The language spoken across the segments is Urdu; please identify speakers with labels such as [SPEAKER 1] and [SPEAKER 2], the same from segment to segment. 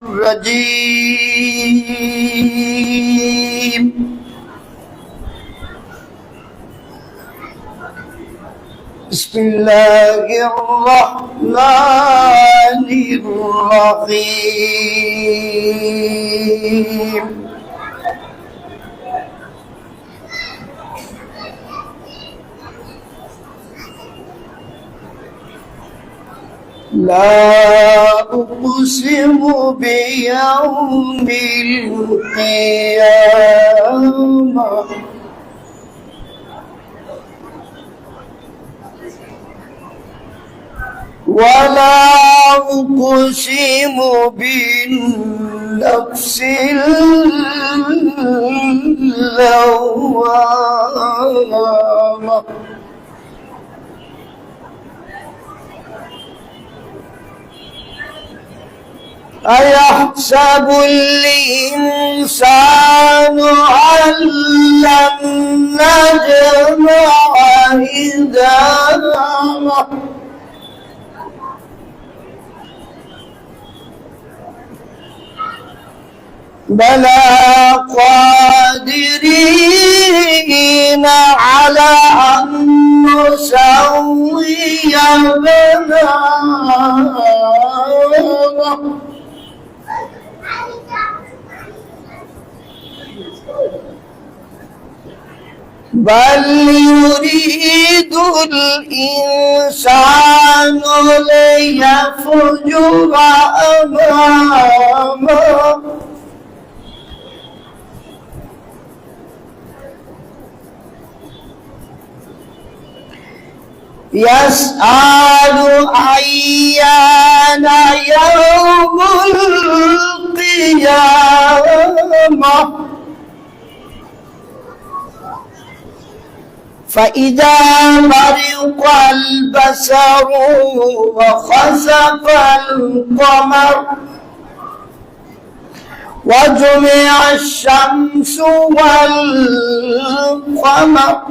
[SPEAKER 1] الرجيم بسم الله الرحمن الرحيم لا أقسم بيوم القيامة ولا أقسم بالنفس اللوامة أيحسب الإنسان أن لن نجمع عظامه بلى قادرين على أن نسوي بنانه بل يريد الإنسان ليفجر أمامه يسأل أيان يوم القيامة فإذا برق البصر وخسف القمر وجمع الشمس والقمر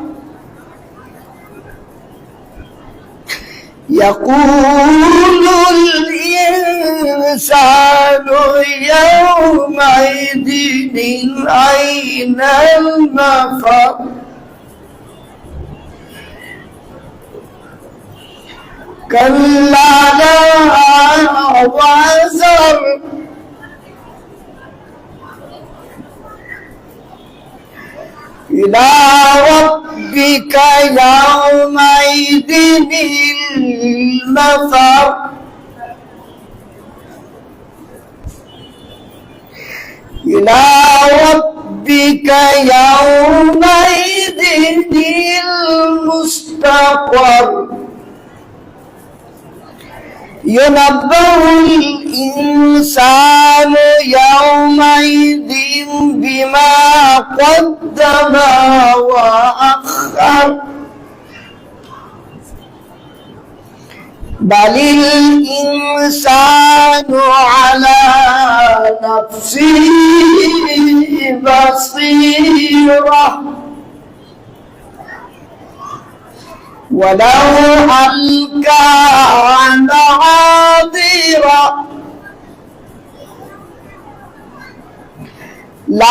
[SPEAKER 1] يقول الإنسان يومئذ أين المفر كلا لا وزر إلى ربك يومئذ المفر إلى ربك يومئذ المستقر ينبأ الإنسان يومئذ بما قدم وأخر بل الإنسان على نفسه بصيرة ولو ألقى معاذيره لا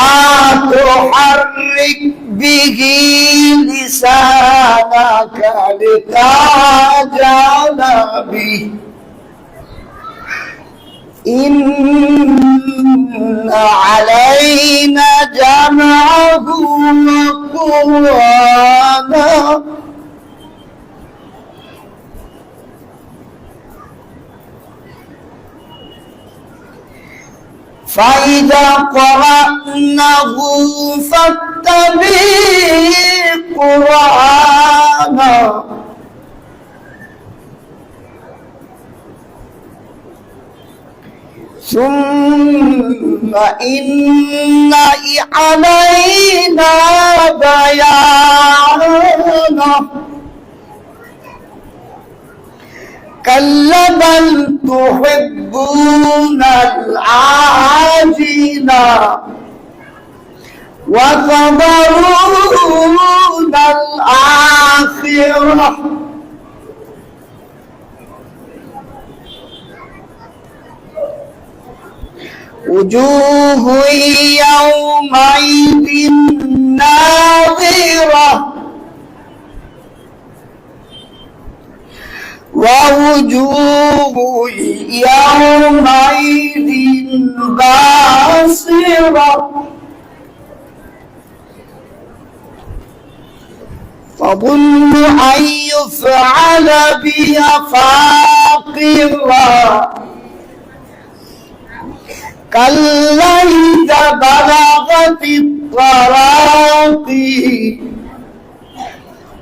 [SPEAKER 1] تحرك به لسانك لتعجل به إن علينا جمعه وقرآنه فإذا قرأناه فاتبع قرآنه ثم إن علينا بيانه كلا بل تحبون العاجلة وتذرون الآخرة وجوه يومئذ ناظرة ووجوه يومئذ باسرة تظن أن يفعل بها فاقرة كلا إذا بلغت التراقي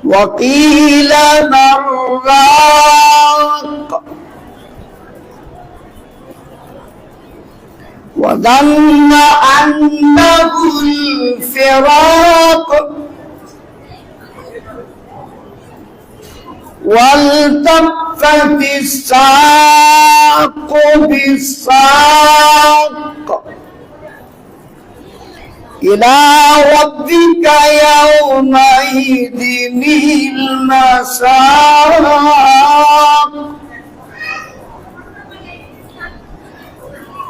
[SPEAKER 1] وقيل من راق وظن أنه الفراق والتفت الساق بالساق إلى ربك يومئذ المساق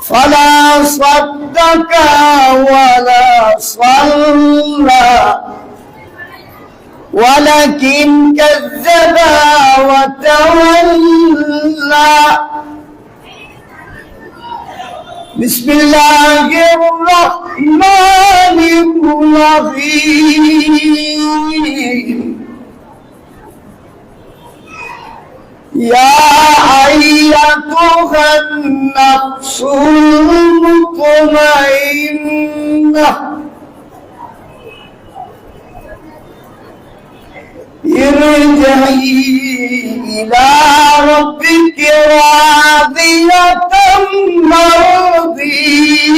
[SPEAKER 1] فلا صدق ولا صلى ولكن كذب وتولى بسم الله الرحمن الرحيم يا أيتها النفس المطمئنة ارجعي إلى ربك راضية مرضية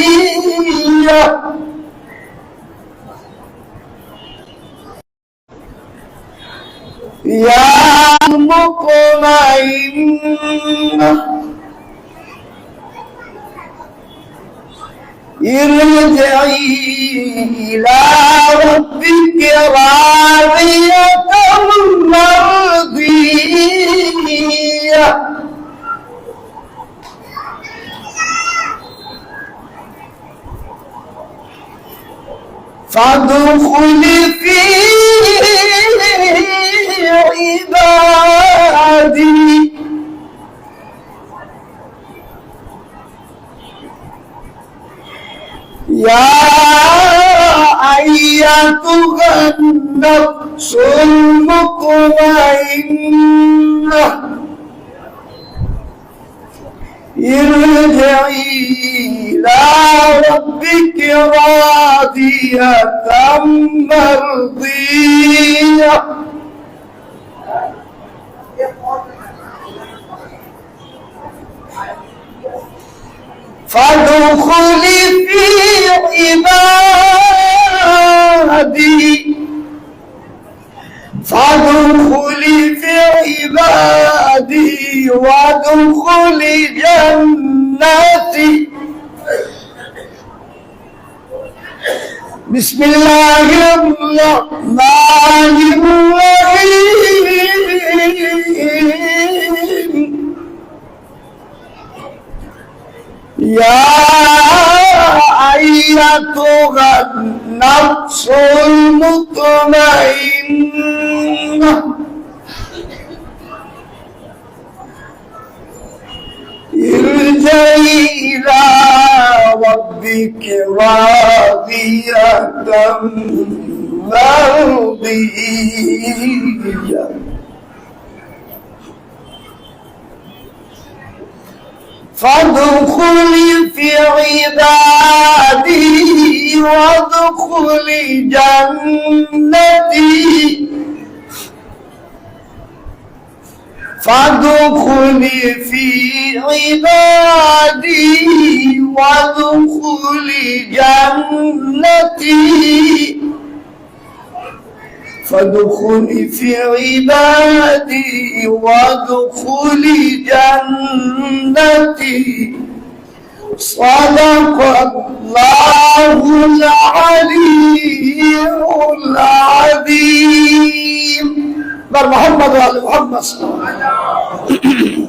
[SPEAKER 1] يا مطمئنة ارجعي إلى ربك راضية مرضية فادخلي في عبادي يا أيتها النفس المطمئنة ارجعي إلى ربك راضية مرضية فادخلي في عبادي فادخلي في عبادي وادخلي جنتي بسم الله الرحمن الرحيم يا أيتها النفس المطمئنة ارجعي إلى ربك راضية مرضية فادخلي في عبادي وادخلي جنتي فادخلي في عبادي وادخلي جنتي فادخلي في عبادي وادخلي جنتي صدق الله العلي العظيم. بر محمد وآل محمد صلى الله عليه وسلم.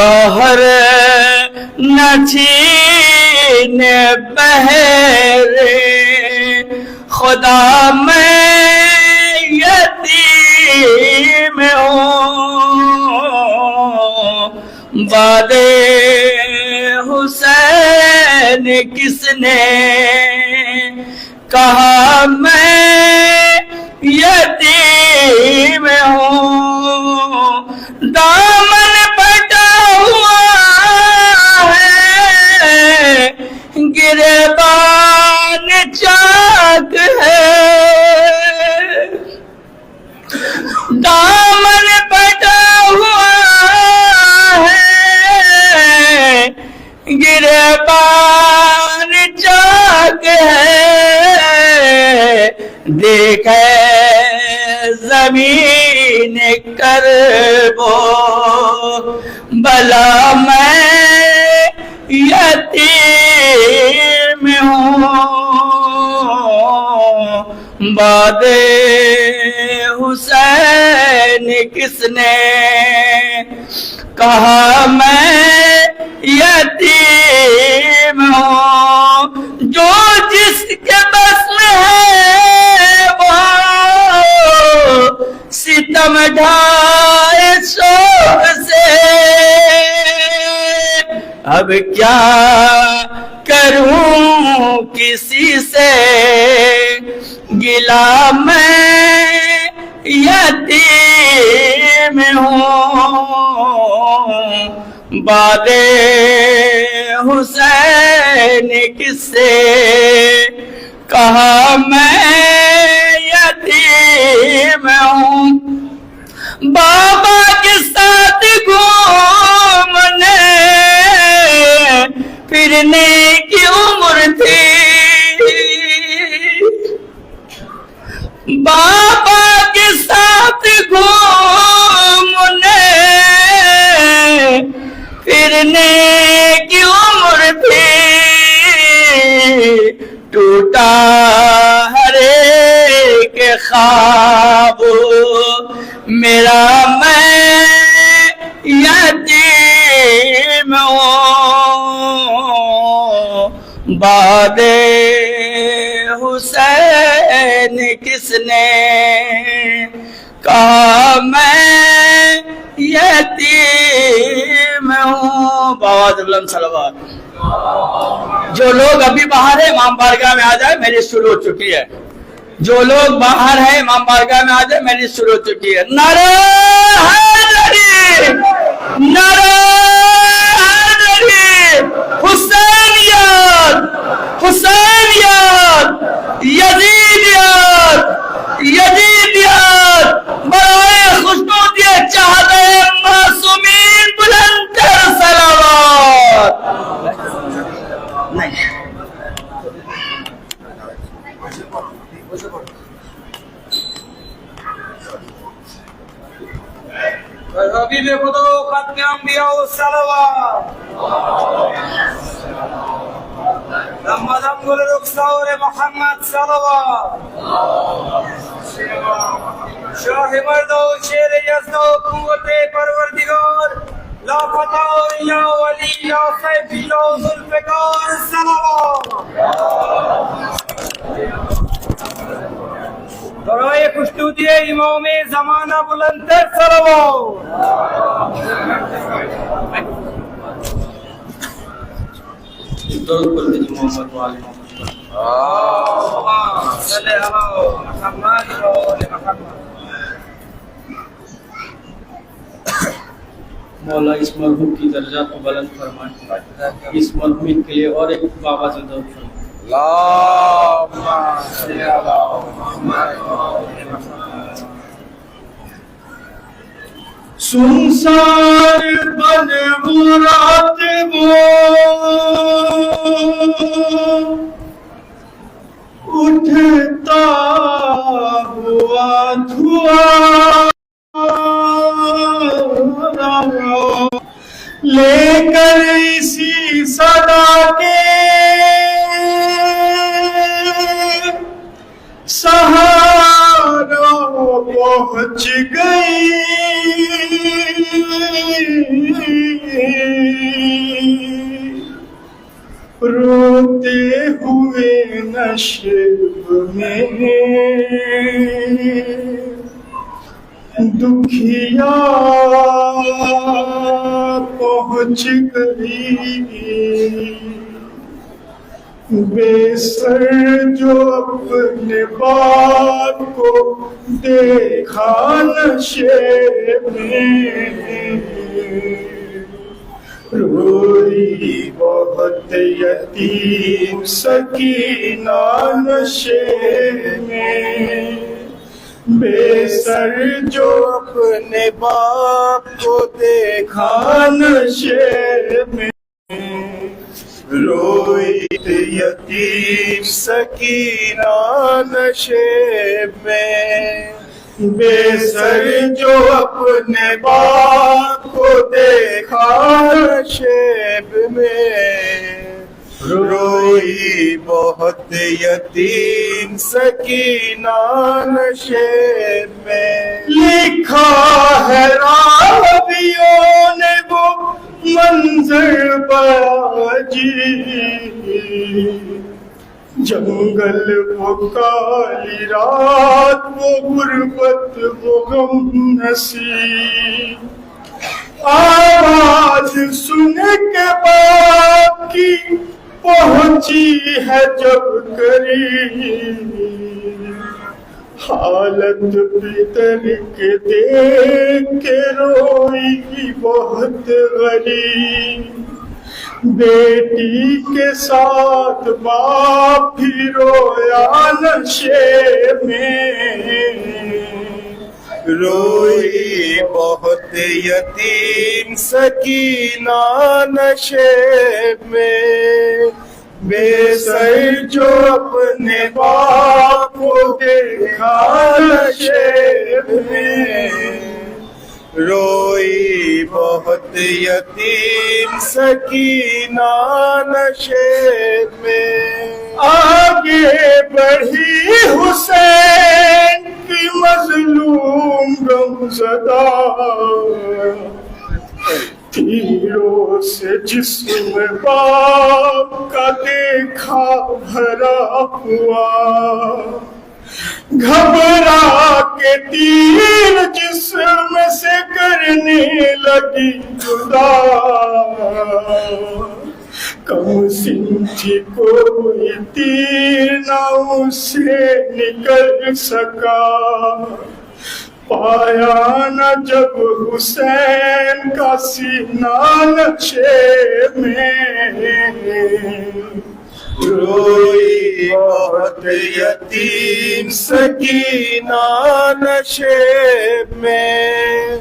[SPEAKER 2] گوہر نہ چھینے بہرے خدا میں یتیم ہوں باد حسین کس نے کہا میں یتیم ہوں دامن پٹا ہوا ہے گریبان چاک ہے دامن پٹا ہوا ہے گریبان چاک ہے دیکھے زمین کربو بلا میں یتیم ہوں باد حسین کس نے کہا میں یتیم ہوں جو جس کے بس میں ہے وہ ستم ڈھائے شوق سے اب کیا کروں کسی سے گلا میں یتیم ہوں باد حسین کس سے کہا میں یتیم ہوں بابا کے ساتھ گھومنے پھرنے کی عمر تھی بابا کے ساتھ گھومنے پھرنے کی عمر تھی ٹوٹا ہر ایک خواب میرا میں یتیم ہوں باد حسین کس نے کہا میں یتیم ہوں بابا بلند صلوات جو لوگ ابھی باہر ہیں امام بارگاہ میں آ جائے میری شروع ہو چکی ہے جو لوگ باہر ہیں امام بارگاہ میں آ جائے میری شروع ہو چکی ہے نعرہ حیدری نعرہ حیدری حسینیت حسینیت یزیدیت یزیدیت برائے خوشنودی چاہتے معصومین بلند تر صلوات نہیں
[SPEAKER 3] حبیب خدا و ختم انبیاء و صلوات دم گل رخسار محمد صلوات شاہ مرد و شیر یزد و قوت پروردگار لا فتح یا ولی یا سیف یا ذوالفقار صلوات برائے خوشنودی امام زمانہ بلندتر صلوات
[SPEAKER 2] درود پر محمد و آل محمد
[SPEAKER 3] صلی اللہ محمد و آل محمد
[SPEAKER 2] مولا اس مرحوم کی درجات کو بلند فرمائے اس مرحوم کے لیے اور ایک بابا سے درود فرمائے
[SPEAKER 3] اللهم صل على محمد وعلى محمد
[SPEAKER 1] سنسار بن مراتب اٹھتا ہوا دھواں لے کر اسی صدا کے سہارا پہنچ گئی
[SPEAKER 4] نشیب میں دکھیا پہنچ گئی بے سر جو اپنے باپ کو دیکھا نشے میں روئی بہت یتیم سکینہ نشے میں بے سر جو اپنے باپ کو دیکھا نشے میں روئی یتیم سکینہ نشے میں بے سر جو اپنے باپ کو دیکھا نشیب میں روئی بہت یتیم سکینہ نشیب میں لکھا ہے راویوں نے وہ منظر باجی جنگل وہ کالی رات وہ غربت وہ غم نسی آواز سن کے باپ کی پہنچی ہے جب قریب حالت بتر کے دیکھ کے روئی بہت غریب بیٹی کے ساتھ باپ بھی رویا نشے میں روئی بہت یتیم سکینہ نشے میں بے سر جو اپنے باپ کو دیکھا نشے میں روئی بہت یتیم سکینہ نشے میں آگے بڑھی حسین کی مظلوم غمزدہ تیروں سے جسم باپ کا دیکھا بھرا ہوا گھبرا کے تیر جسم سے کرنے لگی جدا کم سن تھی کوئی تیر نہ اسے نکل سکا پایا نہ جب حسین کا سینہ نشے میں روئی بہت یتیم سکینہ نشے میں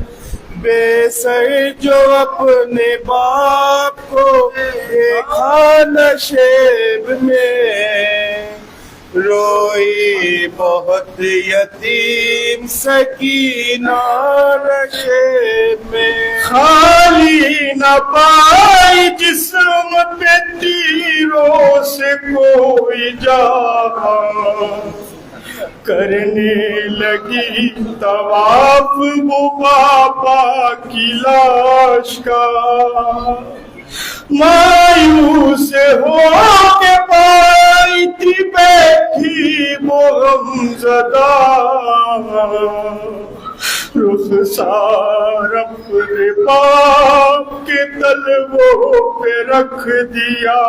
[SPEAKER 4] بے سر جو اپنے باپ کو دیکھا نشیب میں روئی بہت یتیم سکینہ نشیب میں خالی نہ پائی جسم پہ تیروں سے کوئی جا کرنے لگی طواف وہ بابا کی لاش کا مایوس ہو کے پائی تھی بیٹھی وہ غمزدہ رخسار اپنے باپ کے تلووں پہ رکھ دیا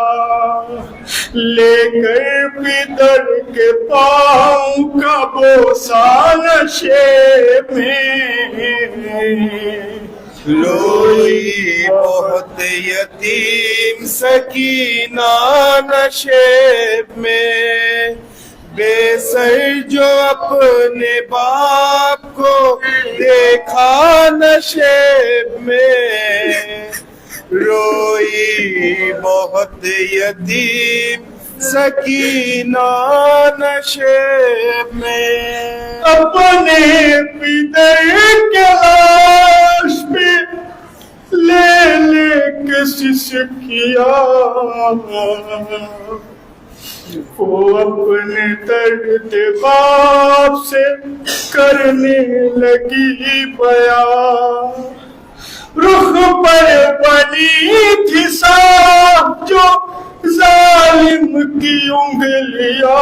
[SPEAKER 4] لے کر پدر کے پاؤں کا بوسہ نشے میں روئی بہت یتیم سکینہ نشیب میں بے سر جو اپنے باپ کو دیکھا نشیب میں روئی بہت یتیم سکینہ نشیب میں اپنے پدر کے لاش پہ لے لے کے سسکیا وہ اپنے درد باپ سے کرنے لگی بیان رخ پر بنی تھی صاف جو ظالم ظالم کی انگلیاں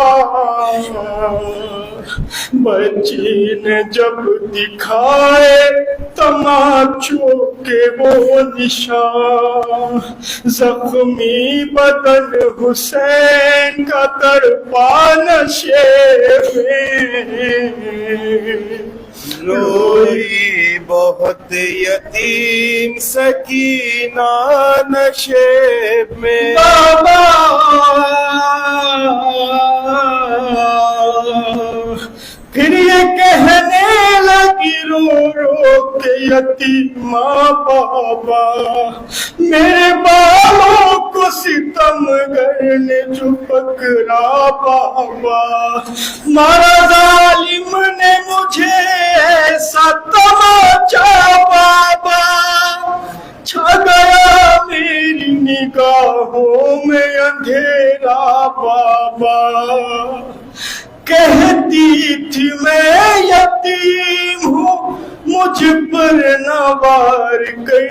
[SPEAKER 4] بچی نے جب دکھائے تماچوں کے وہ نشان زخمی بدن حسین کا تڑپا نشے میں
[SPEAKER 5] روئی بہت یتیم سکینہ نشے میں
[SPEAKER 4] بابا پھر یہ کہنے لگی رو رو کے یتیمہ بابا میرے بالوں کو ستم گر نے جو پکڑا بابا مارا ظالم نے مجھے ایسا تماچا بابا چھا گیا میری نگاہوں میں اندھیرا بابا کہتی تھی میں یتیم ہوں مجھ پر نوار کر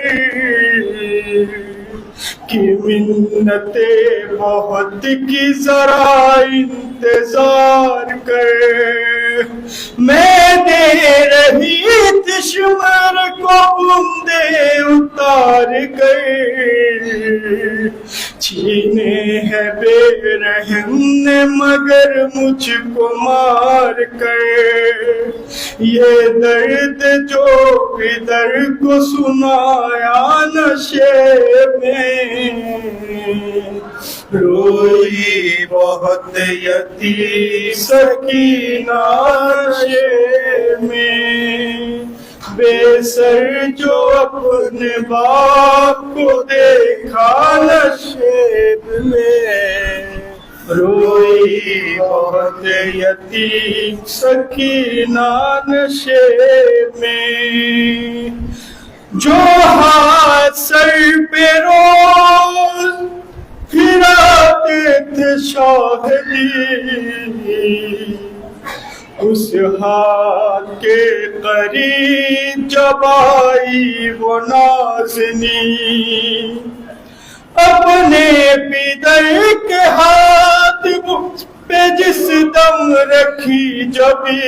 [SPEAKER 4] کہ منتیں بہت کی ذرا انتظار کر میں دے رہی دشمن کو بندے اتار کر چھینے ہیں بے رحم نے مگر مجھ کو مار کر یہ درد جو ادھر کو سنایا نشے میں
[SPEAKER 5] روئی بہت یتیم
[SPEAKER 4] سکینہ نشے میں بے سر جو اپنے باپ کو دیکھا نشے میں روئی بہت یتیم سکینہ نشے میں جو ہاتھ سر پہ روز پھراتے تھے شاہدی اس ہاتھ کے قریب جب آئی وہ نازنی اپنے پیدر کے ہاتھ پہ جس دم رکھی جبی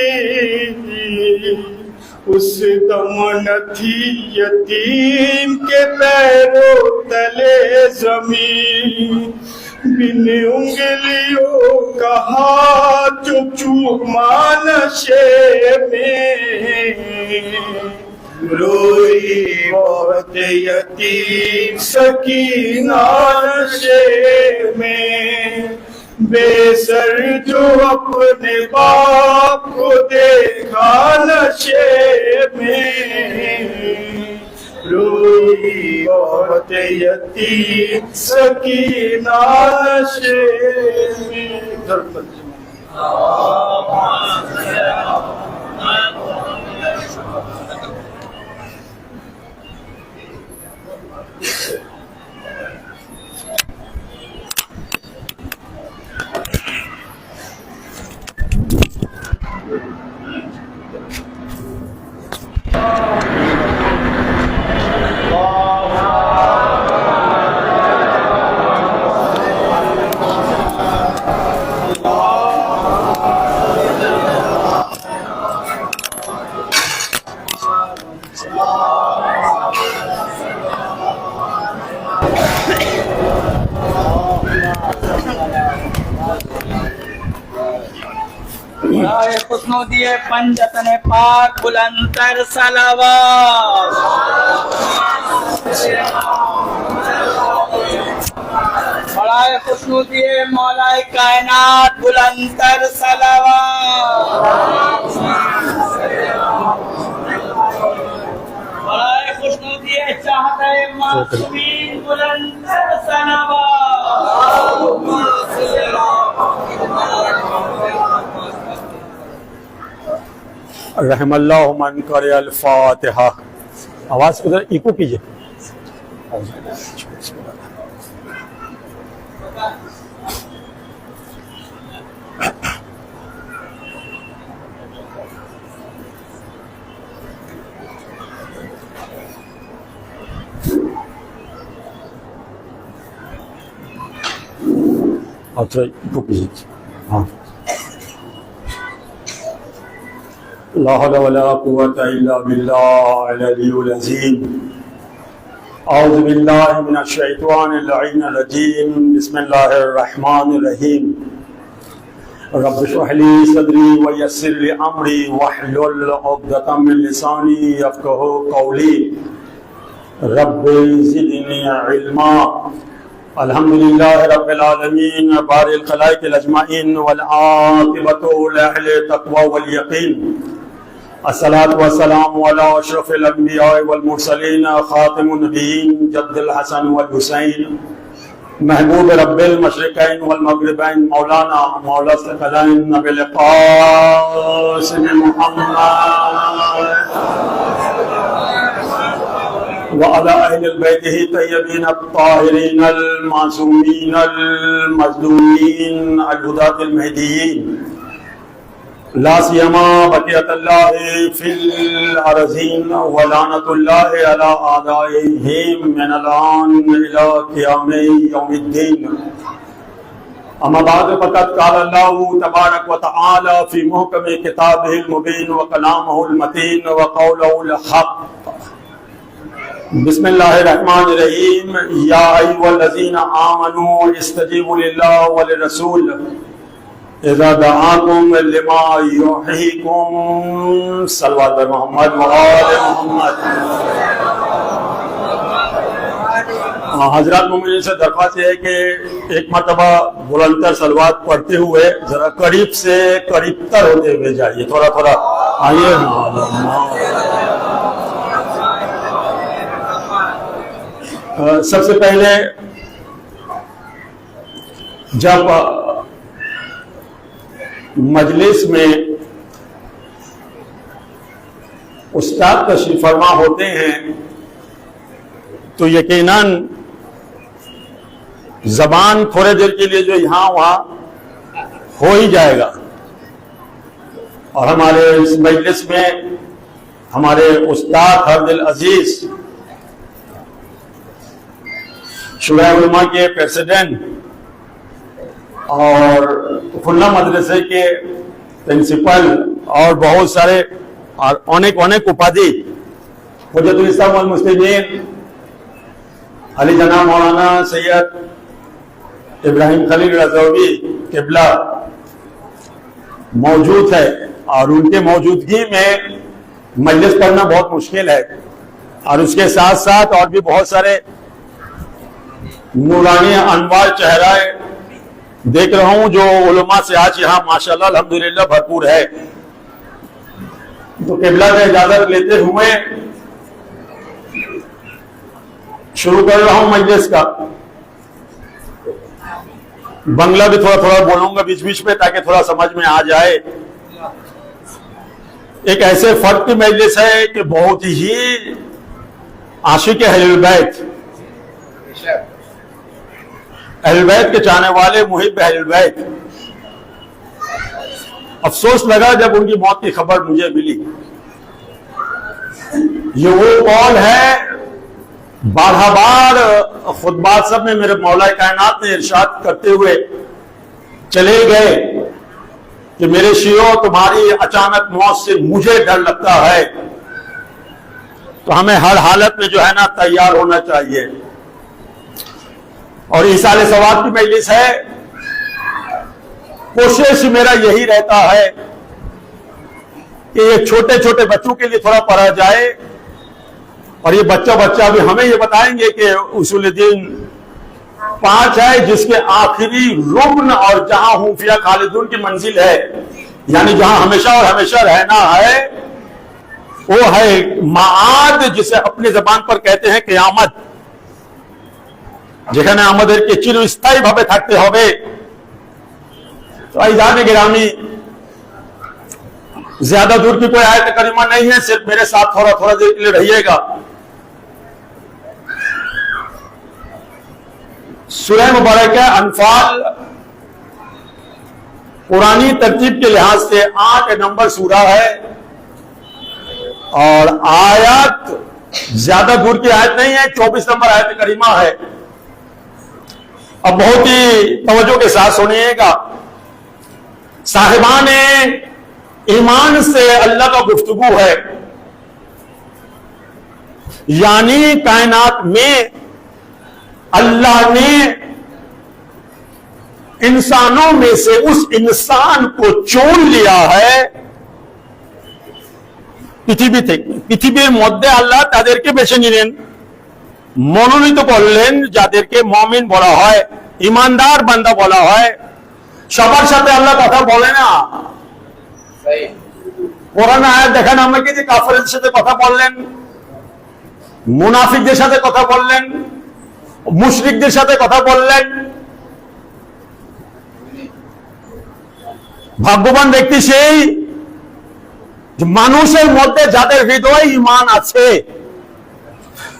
[SPEAKER 4] اس دم نہ تھی یتیم کے پیروں تلے زمین بن انگلیوں کا ہاتھ جو چوما نشے میں
[SPEAKER 5] روئی بہت یتیم
[SPEAKER 4] سکینہ نشے میں بے سر جو اپنے باپ کو دیکھا نشے میں روئی بہت یتیم سکینہ نشے میں
[SPEAKER 2] خسنودی پنجتن پاک بلندتر صلوات بڑائے خسنودی مولا کائنات بلندتر صلوات بڑائے خسنودی چاہت معصومین بلندتر
[SPEAKER 6] رحم اللہ من کرے الفاتحہ. آواز کو ذرا ایکو کیجیے. اور تھوڑا رک لیجیے. ہاں لا حول ولا قوة الا بالله العلي العظيم. اعوذ بالله من الشيطان اللعين الرجيم. بسم الله الرحمن الرحيم. رب اشرح لي صدري ويسر لي امري واحلل عقدة من لساني يفقهوا قولي. رب زدني علما. الحمد لله رب العالمين بارئ الخلائق الاجمعين والعاقبة لأهل التقوى واليقين. الصلاة والسلام على اشرف الانبیاء والمرسلین خاتم النبیین جد الحسن والحسین محبوب رب المشرقین والمغربین مولانا مولا الثقلین نبی القاسم محمد وعلى اہل بیتہ الطیبین الطاہرین المعصومین المظلومین الہداة المہدیین لا سیما بقیت اللہ فی الارضین ولعنت اللہ علی اعدائہم من الان الى قیام یوم الدین. اما بعد فقد قال اللہ تبارک و تعالی فی محکم کتابہ المبین وکلامہ المتین وقولہ الحق. بسم اللہ الرحمن الرحیم. یا ایھا الذین آمنوا استجیبوا للہ وللرسول اذا دعاکم لما یحییکم. صلوات بر محمد و آل محمد. حضرات مومنین سے درخواست ہے کہ ایک مرتبہ بلندتر صلوات پڑھتے ہوئے ذرا قریب سے قریب تر ہوتے ہوئے جائیے. تھوڑا تھوڑا آئیے. سب سے پہلے جب مجلس میں استاد تشریف فرما ہوتے ہیں تو یقیناً زبان تھوڑے دیر کے لیے جو یہاں وہاں ہو ہی جائے گا. اور ہمارے اس مجلس میں ہمارے استاد حرد العزیز شورا علماء کے پریزیڈنٹ اور کھلا مدرسے کے پرنسپل اور بہت سارے اور انیک اپادھی حجت الاسلام والمسلمین علی جناب مولانا سید ابراہیم خلیل رضوی قبلہ موجود ہے. اور ان کے موجودگی میں مجلس پڑھنا بہت مشکل ہے. اور اس کے ساتھ ساتھ اور بھی بہت سارے نورانی انوار چہرائے دیکھ رہا ہوں جو علماء سے آج یہاں ماشاءاللہ الحمدللہ بھرپور ہے. تو قبلہ سے اجازت لیتے ہوئے شروع کر رہا ہوں مجلس کا. بنگلہ بھی تھوڑا تھوڑا بولوں گا بیچ بیچ میں تاکہ تھوڑا سمجھ میں آ جائے. ایک ایسے فرد کی مجلس ہے کہ بہت ہی عاشق اہل البیت، اہل بیت کے چاہنے والے، محب اہل بیت. افسوس لگا جب ان کی موت کی خبر مجھے ملی. یہ وہ قول ہے بارہ بار خطبات سب میں میرے مولا کائنات نے ارشاد کرتے ہوئے چلے گئے کہ میرے شیعوں تمہاری اچانک موت سے مجھے ڈر لگتا ہے. تو ہمیں ہر حالت میں جو ہے نا تیار ہونا چاہیے. اور ایصال ثواب کی مجلس ہے. کوشش میرا یہی رہتا ہے کہ یہ چھوٹے چھوٹے بچوں کے لیے تھوڑا پڑھا جائے. اور یہ بچہ بھی ہمیں یہ بتائیں گے کہ اصول دین 5 ہے جس کے آخری رکن اور جہاں ہوں فیہا خالدون کی منزل ہے، یعنی جہاں ہمیشہ اور ہمیشہ رہنا ہے، وہ ہے معاد، جسے اپنی زبان پر کہتے ہیں قیامت. যেখানে আমাদেরকে চিরস্থায়ীভাবে থাকতে হবে. تو عزیزان گرامی، زیادہ دور کی کوئی آیت کریمہ نہیں ہے، صرف میرے ساتھ تھوڑا تھوڑا دیر کے لیے رہیے گا. سورہ مبارکہ انفال قرآنی ترتیب کے لحاظ سے 8 نمبر سورہ ہے اور آیت زیادہ دور کی آیت نہیں ہے، 24 نمبر آیت کریمہ ہے. اب بہت ہی توجہ کے ساتھ سنیے گا. صاحبان ایمان سے اللہ کا گفتگو ہے. یعنی کائنات میں اللہ نے انسانوں میں سے اس انسان کو چون لیا ہے. পৃথিবীর মধ্যে আল্লাহ তাদেরকে বেছে নিলেন, মনোনীত করলেন, যাদেরকে মুমিন বলা হয়, ইমানদার বান্দা বলা হয়. সবার সাথে আল্লাহ কথা বলে না. কোরআন আয়াত দেখেন আমাকে যে কাফেরদের সাথে কথা বললেন, মুনাফিকদের সাথে কথা বললেন, মুশরিকদের সাথে কথা বললেন. ভাগ্যবান ব্যক্তি সেই মানুষের মধ্যে যাদের হৃদয় ঈমান আছে,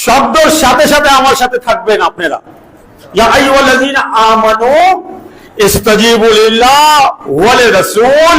[SPEAKER 6] শব্দের সাথে সাথে আমার সাথে থাকবেন আপনারা. ইয়া আইয়ুহাল্লাযীনা আমানু ইসতাজিবু লিল্লাহ ওয়া লিররাসূল.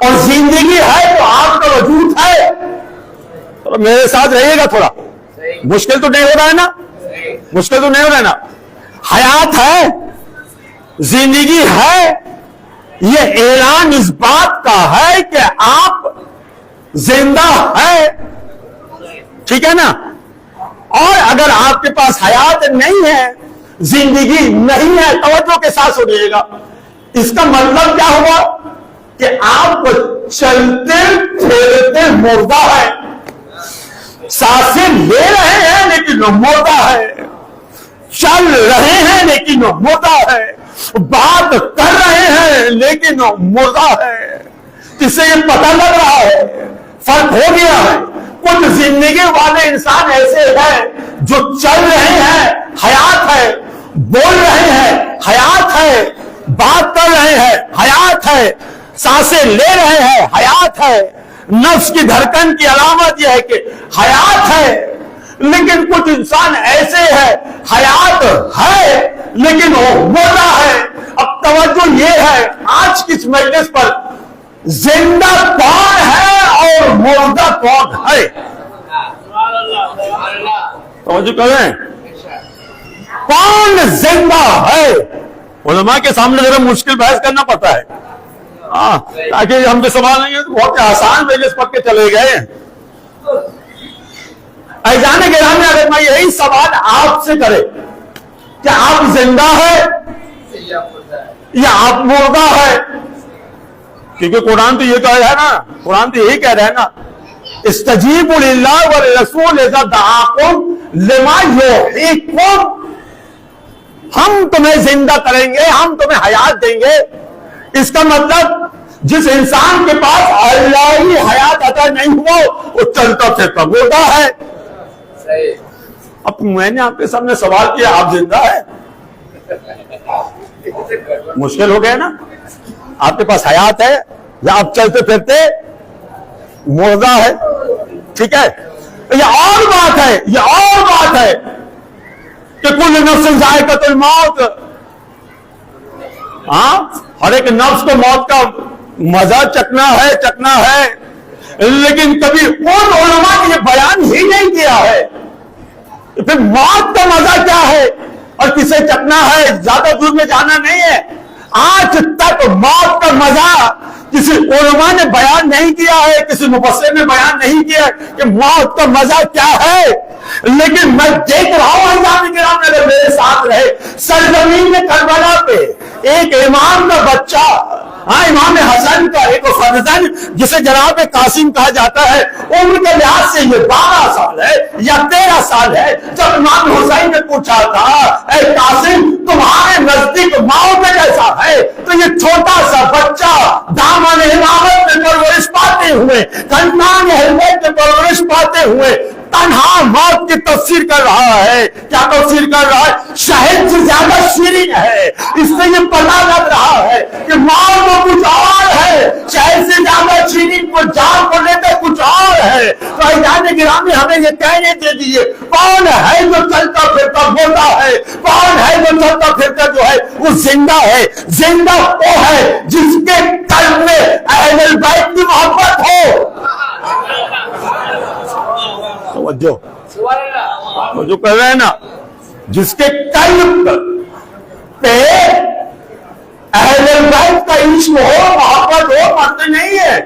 [SPEAKER 6] اور زندگی ہے تو آپ کا وجود ہے. تو میرے ساتھ رہیے گا تھوڑا. مشکل تو نہیں ہو رہا ہے نا, مشکل تو نہیں ہو رہا ہے نا. حیات ہے, زندگی ہے, یہ اعلان اس بات کا ہے کہ آپ زندہ ہے. ٹھیک ہے نا. اور اگر آپ کے پاس حیات نہیں ہے, زندگی نہیں ہے, توجہ کے ساتھ سنیے گا, اس کا مطلب کیا ہوا کہ آپ چلتے پھرتے مردہ ہے. سانسیں لے رہے ہیں لیکن وہ مردہ ہے, چل رہے ہیں لیکن وہ مردہ ہے, بات کر رہے ہیں لیکن وہ مردہ ہے. اس سے یہ پتہ لگ رہا ہے فرق ہو گیا ہے. کچھ زندگی والے انسان ایسے ہیں جو چل رہے ہیں, حیات ہے, بول رہے ہیں, حیات ہے, بات کر رہے ہیں, حیات ہے, سانسیں لے رہے ہیں, حیات ہے. نفس کی دھڑکن کی علامت یہ ہے کہ حیات ہے. لیکن کچھ انسان ایسے ہیں حیات ہے لیکن وہ مردہ ہے. اب توجہ یہ ہے آج کی اس مجلس پر, زندہ کون ہے اور مردہ کون ہے؟ توجہ کریں, کون زندہ ہے؟ علماء کے سامنے ذرا مشکل بحث کرنا پڑتا ہے, تاکہ ہم جو سوال نہیں ہے تو بہت آسان مجلس پڑھ کے چلے گئے. ایزان گرامی اگر میں یہی سوال آپ سے کرے کہ آپ زندہ ہے یا آپ مردہ ہے, کیونکہ قرآن تو یہ کہہ رہا ہے نا, قرآن تو یہی کہہ رہا ہے نا, استجیبوا للہ والرسول اذا دعاکم لما یحییکم, ہم تمہیں زندہ کریں گے, ہم تمہیں حیات دیں گے. اس کا مطلب جس انسان کے پاس اللہ حیات عطا نہیں ہوا وہ چلتا پھرتا مردہ ہے. اب میں نے آپ کے سامنے سوال کیا, آپ زندہ ہے, مشکل ہو گیا نا. آپ کے پاس حیات ہے یا آپ چلتے پھرتے مردہ ہے. ٹھیک ہے, یہ اور بات ہے, یہ اور بات ہے کہ کل نفس ذائقۃ الموت, ہر ایک نفس کو موت کا مزہ چکنا ہے, لیکن کبھی ان علماء نے یہ بیان ہی نہیں کیا ہے. پھر موت کا مزہ کیا ہے اور کسے چکنا ہے, زیادہ دور میں جانا نہیں ہے. آج تک موت کا مزہ کسی علماء نے بیان نہیں کیا ہے, کسی مفسر نے بیان نہیں کیا کہ موت کا مزہ کیا ہے. لیکن میں دیکھ رہا ہوں ایزان کرام اگر میرے ساتھ رہے, سرزمین کربلا پہ ایک امام کا بچہ, امام حسن کا ایک فرزند جسے جناب قاسم کہا جاتا ہے, عمر کے لحاظ سے یہ 12 سال ہے یا 13 سال ہے. جب امام حسین نے پوچھا تھا اے قاسم تمہارے نزدیک موت کیسا ہے, تو یہ چھوٹا سا بچہ دامن امامت میں پرورش پاتے ہوئے, کنان ہیلمٹ میں پرورش پاتے ہوئے تنہا موت کی تفسیر کر رہا ہے. کیا تفسیر کر رہا ہے؟ شہد سے زیادہ شیرین ہے. اس سے یہ پتہ لگ رہا ہے کہ موت کو کچھ اور ہے, شہد سے زیادہ شیرین کو جان کو لے کر کچھ اور ہے. تو ایزان گرامی ہمیں یہ کہنے دے دیجیے, کون ہے جو چلتا پھرتا مردہ ہے, کون ہے جو چلتا پھرتا جو ہے وہ زندہ ہے. زندہ وہ ہے جس کے قلب میں اہل البیت کی محبت ہو. جو کہہ رہے ہیں نا, جس کے قلب پہ اہل البیت کا عشق ہو, محبت ہو, مرتے نہیں ہے.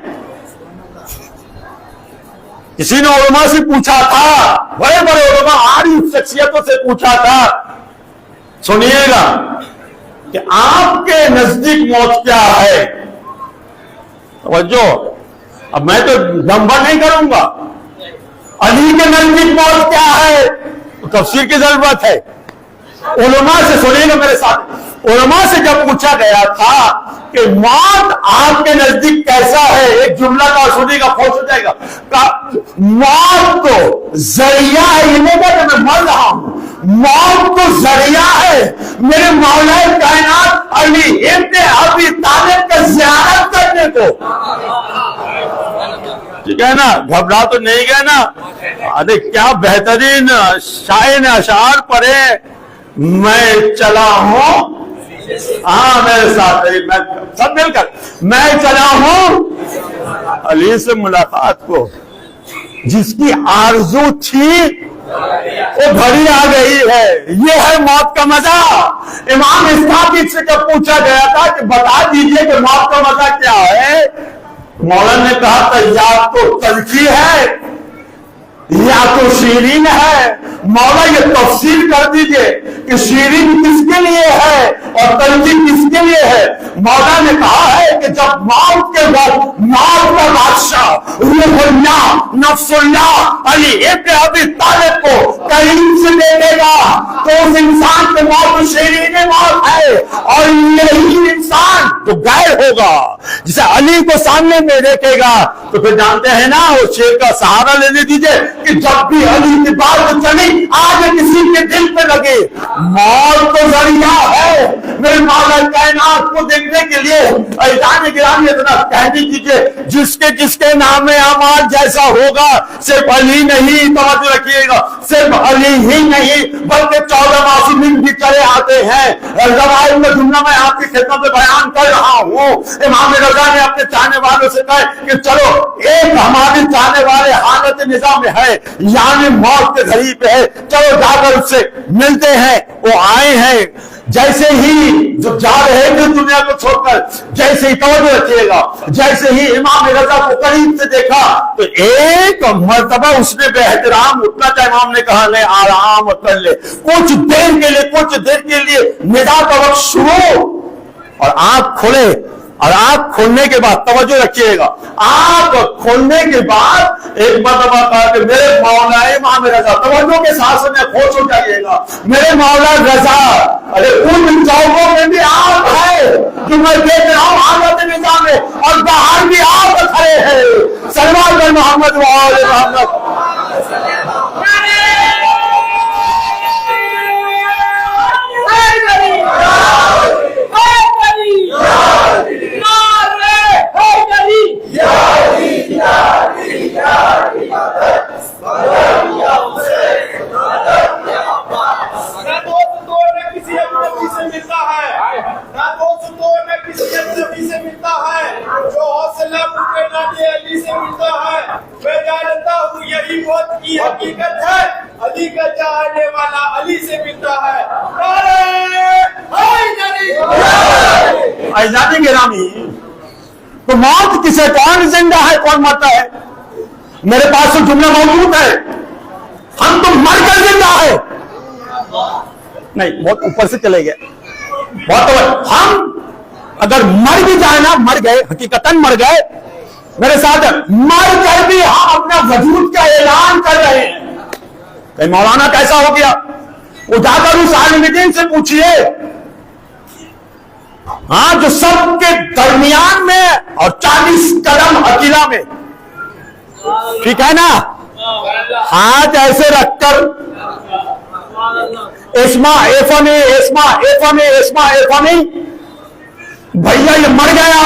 [SPEAKER 6] کسی نے علماء سے پوچھا تھا, بڑے بڑے علماء عارف شخصیتوں سے پوچھا تھا, سنیے گا کہ آپ کے نزدیک موت کیا ہے. توجہ, اب میں تو نمبر نہیں کروں گا, علی کے نزدیک موت کیا ہے تفسیر کی ضرورت ہے. علماء سے سنیے گا میرے ساتھ, علماء سے جب پوچھا گیا تھا کہ موت آپ کے نزدیک کیسا ہے, ایک جملہ کا سنیے گا, خوش ہو جائے گا. موت تو ذریعہ ہے, یہ نہیں کہ میں مر رہا ہوں, موت تو ذریعہ ہے میرے مولا کائنات علی ابن ابی طالب کا زیارت کرنے کو. ٹھیک ہے نا, گھبرا تو نہیں گئے نا. ارے کیا بہترین شاعر نے اشعار پڑھے, میں چلا ہوں, میرے ساتھ میں سب مل کر, میں چلا ہوں علی سے ملاقات کو جس کی آرزو تھی وہ گھڑی آ گئی ہے. یہ ہے موت کا مزہ. امام اسحاق سے جب پوچھا گیا تھا کہ بتا دیجئے کہ موت کا مزہ کیا ہے, مولانا نے کہا تھا یا تو تلخی ہے یا تو شیرین ہے. مولا یہ تفصیل کر دیجئے کہ شیرین کس کے لیے ہے اور تلخی کس کے لیے ہے. مولا نے کہا ہے کہ جب موت کے بعد موت کا بادشاہ روح اللہ نفس اللہ علی ابن ابی طالب کو قریب سے دیکھے گا تو اس انسان کے موت شیرین موت ہے. اور یہی انسان جو غیر ہوگا جسے علی کو سامنے میں دیکھے گا تو پھر جانتے ہیں نا وہ شیر کا سہارا لینے دیجئے کہ جب بھی علی کی بات چلی آج کسی کے دل پہ لگے. موت تو ذریعہ ہے میرے مولا کائنات کو دیکھنے کے لیے. عزیزان گرامی اتنا کہہ دیجیے جس کے نام اعمال جیسا ہوگا صرف علی نہیں, توجہ رکھیے گا, صرف علی ہی نہیں بلکہ 14 معصومین بھی چلے آتے ہیں. روایت میں جملہ میں آپ کی خدمت میں بیان کر رہا ہوں. امام رضا نے اپنے چاہنے والوں سے کہا کہ چلو ایک ہمارے چاہنے والے حالت نظام میں ہے یعنی موت کے گھڑی پہ ہے, چلو جا کر اس سے ملتے ہیں. وہ آئے ہیں جیسے ہی جو جا رہے تھے دنیا کو چھوڑ کر, جیسے ہی توجہ رکھیے گا, جیسے ہی امام رضا کو قریب سے دیکھا تو ایک مرتبہ اس نے بے احترام اٹھنا تھا. امام نے کہا لے آرام کر لے کچھ دیر کے لیے ندا کا وقت شروع. اور آنکھ کھولے اور آنکھ کھولنے کے بعد توجہ رکھیے گا, آنکھ کھولنے کے بعد ایک مرتبہ کہا کہ میرے مولا امام رضا, توجہ کے ساتھ میں خوش ہو جائیے گا, میرے مولا رضا ارے ان چوکوں میں بھی آپ ہے جو میں دیکھ رہا ہوں حالت نظام میں, اور باہر بھی آپ کھڑے ہیں. سلمان بن محمد وآل محمد.
[SPEAKER 3] حقیقت ہے علی کا چاہنے والا علی سے ملتا ہے.
[SPEAKER 6] عزیزان گرامی تو موت کسے, کون زندہ ہے کون مرتا ہے؟ میرے پاس تو جملہ موجود ہے, ہم تو مر کر زندہ ہے نہیں, بہت اوپر سے چلے گئے. بہت ہم اگر مر بھی جائے نا, مر گئے حقیقتاً مر گئے, میرے ساتھ مر کر بھی ہم اپنا وجود کا اعلان کر رہے ہیں. کہ مولانا کیسا ہو گیا؟ وہ جا کر اس عالم دین سے پوچھئے ہاں جو سب کے درمیان میں اور 40 قدم اکیلا میں, ٹھیک ہے نا, ہاتھ ایسے رکھ کر اسما ایفانی اسما ایفانی اسما ایفانی, بھیا یہ مر گیا,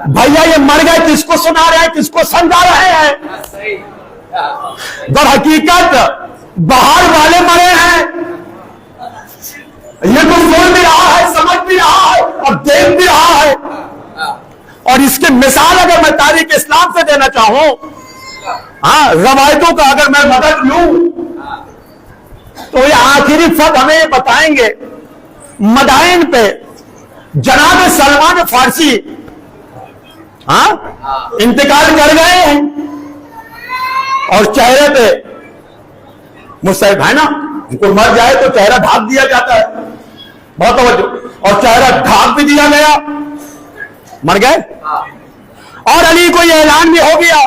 [SPEAKER 6] بھیا یہ مر گئے, کس کو سنا رہے ہیں کس کو سمجھا رہے ہیں؟ در حقیقت باہر والے مرے ہیں, یہ تو سن بھی رہا ہے, سمجھ بھی رہا ہے اور دیکھ بھی رہا ہے. اور اس کی مثال اگر میں تاریخ اسلام سے دینا چاہوں, ہاں روایتوں کا اگر میں مدد لوں تو یہ آخری فرق ہمیں بتائیں گے. مدائن پہ جناب سلمان فارسی ہاں انتقال کر گئے ہیں اور چہرے پہ مصیب ہے نا, کوئی مر جائے تو چہرہ ڈھانپ دیا جاتا ہے, بہت توجہ, اور چہرہ ڈھانپ بھی دیا گیا, مر گئے. اور علی کو یہ اعلان بھی ہو گیا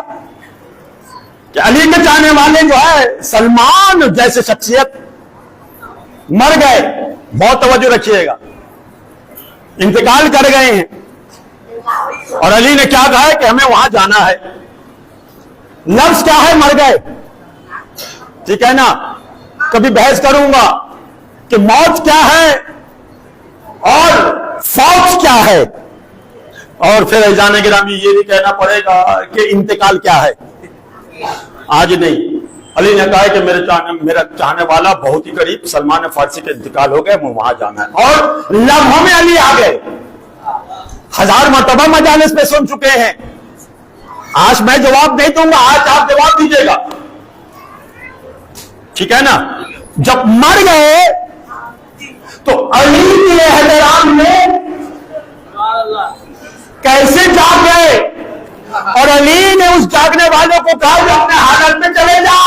[SPEAKER 6] کہ علی کے چاہنے والے جو ہے سلمان جیسے شخصیت مر گئے. بہت توجہ رکھیے گا, انتقال کر گئے ہیں. اور علی نے کیا کہا ہے کہ ہمیں وہاں جانا ہے. لفظ کیا ہے؟ مر گئے, ٹھیک ہے نا. کبھی بحث کروں گا کہ موت کیا ہے اور فوت کیا ہے, اور پھر عزیزان گرامی یہ بھی کہنا پڑے گا کہ انتقال کیا ہے. آج نہیں, علی نے کہا کہ میرا چاہنے والا بہت ہی قریب سلمان فارسی کے انتقال ہو گئے, وہاں جانا ہے. اور لمحوں میں علی آ گئے, 1000 مرتبہ مجالس پہ سن چکے ہیں. آج میں جواب نہیں دوں گا, آج آپ جواب دیجیے گا, ٹھیک ہے نا. جب مر گئے تو علی کے احترام میں کیسے جاگ گئے, اور علی نے اس جاگنے والوں کو کہا کہ اپنے حالت میں چلے جا.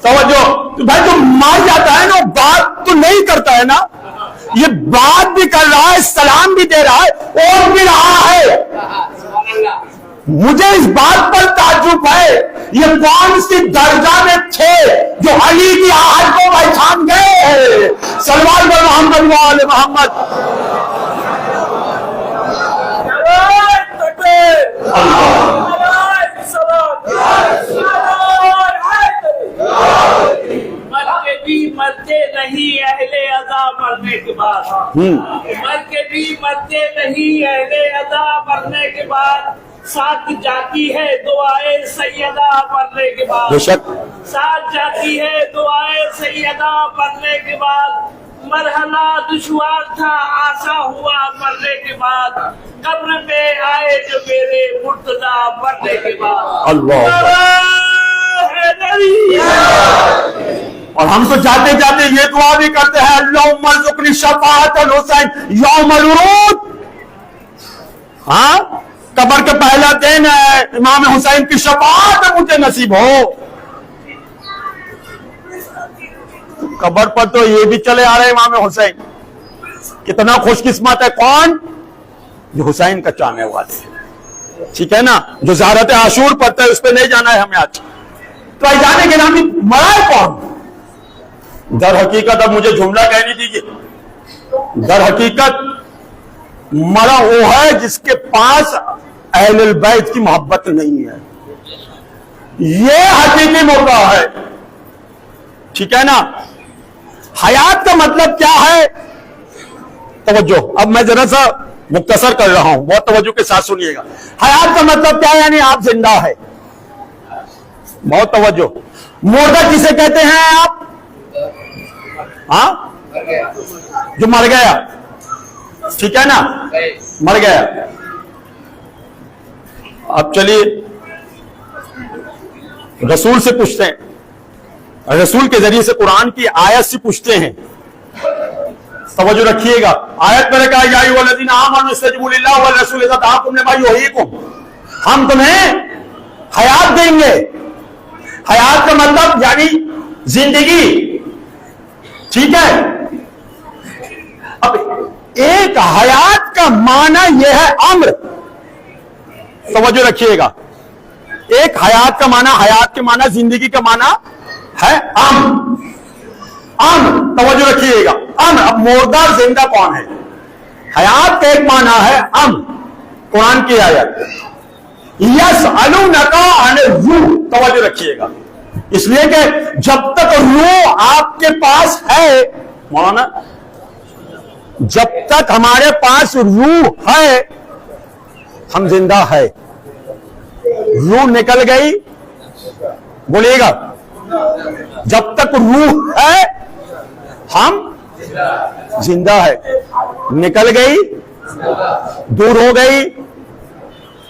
[SPEAKER 6] توجہ, تو بھائی جو مار جاتا ہے نا بات تو نہیں کرتا ہے نا, یہ بات بھی کر رہا ہے, سلام بھی دے رہا ہے, اور بھی رہا ہے. مجھے اس بات پر تعجب ہے, یہ کون سی درجہ میں تھے جو علی کی آہٹ کو پہچان گئے. صلوات بر محمد و آل محمد.
[SPEAKER 7] مرتے نہیں اہل ادا مرنے کے بعد, مر کے بھی مرتے نہیں اہل ادا مرنے کے بعد. ساتھ جاتی ہے دعائے سیدہ مرنے کے بعد, ساتھ جاتی ہے دعائے سیدہ مرنے کے بعد. مرحلہ دشوار تھا آسا ہوا مرنے کے بعد, قبر میں آئے جو میرے مرتضی مرنے کے بعد.
[SPEAKER 6] اللہ. اور ہم تو جاتے جاتے یہ دعا بھی کرتے ہیں, اللہم ارزقنی شفاعت الحسین یوم العروج. ہاں, قبر کے پہلا دن ہے, امام حسین کی شفاعت مجھے نصیب ہو. قبر پر تو یہ بھی چلے آ رہے امام حسین, کتنا خوش قسمت ہے کون جو حسین کا چاہنے والے, ٹھیک ہے نا. جو زیارت عاشور پڑھتا ہے اس پہ نہیں جانا ہے ہمیں آج. تو جانے کے نام مرا ہے کون؟ در حقیقت اب مجھے جملہ کہنے دیجیے, در حقیقت مرا وہ ہے جس کے پاس اہل البیت کی محبت نہیں ہے. یہ حقیقی موقع ہے, ٹھیک ہے نا. حیات کا مطلب کیا ہے؟ توجہ, اب میں ذرا سا مختصر کر رہا ہوں, بہت توجہ کے ساتھ سنیے گا. حیات کا مطلب کیا ہے؟ یعنی آپ زندہ ہے. بہت توجہ. مردہ کسے کہتے ہیں آپ؟ ہاں, جو مر گیا, ٹھیک ہے نا, مر گیا. اب چلیے رسول سے پوچھتے ہیں, رسول کے ذریعے سے قرآن کی آیت سے پوچھتے ہیں. توجہ رکھیے گا. آیت میں کہا یا ایھا الذین آمنوا استجیبوا للہ والرسول اذا دعاکم لما یحییکم, ہم تمہیں حیات دیں گے. حیات کا مطلب یعنی زندگی, ٹھیک ہے. اب ایک حیات کا معنی یہ ہے امر. توجہ رکھیے گا. ایک حیات کا معنی, حیات کے معنی زندگی کا معنی ہے امر. امر, توجہ رکھیے گا. امر. اب مردہ زندہ کون ہے؟ حیات کا ایک معنی ہے امر. قرآن کی آیت یسألونک عن الروح, توجہ رکھیے گا. اس لیے کہ جب تک روح آپ کے پاس ہے مولانا, جب تک ہمارے پاس روح ہے ہم زندہ ہے. روح نکل گئی, بولیے گا, جب تک روح ہے ہم زندہ ہے. نکل گئی, دور ہو گئی.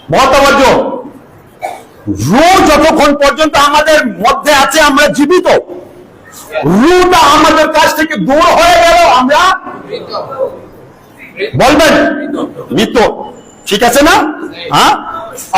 [SPEAKER 6] بہت توجہ. روح যতক্ষণ পর্যন্ত আমাদের মধ্যে আছে আমরা জীবিত, রুহটা আমাদের কাছ থেকে দূর হয়ে গেল আমরা বলবেন মৃত, ঠিক আছে না? হ্যাঁ.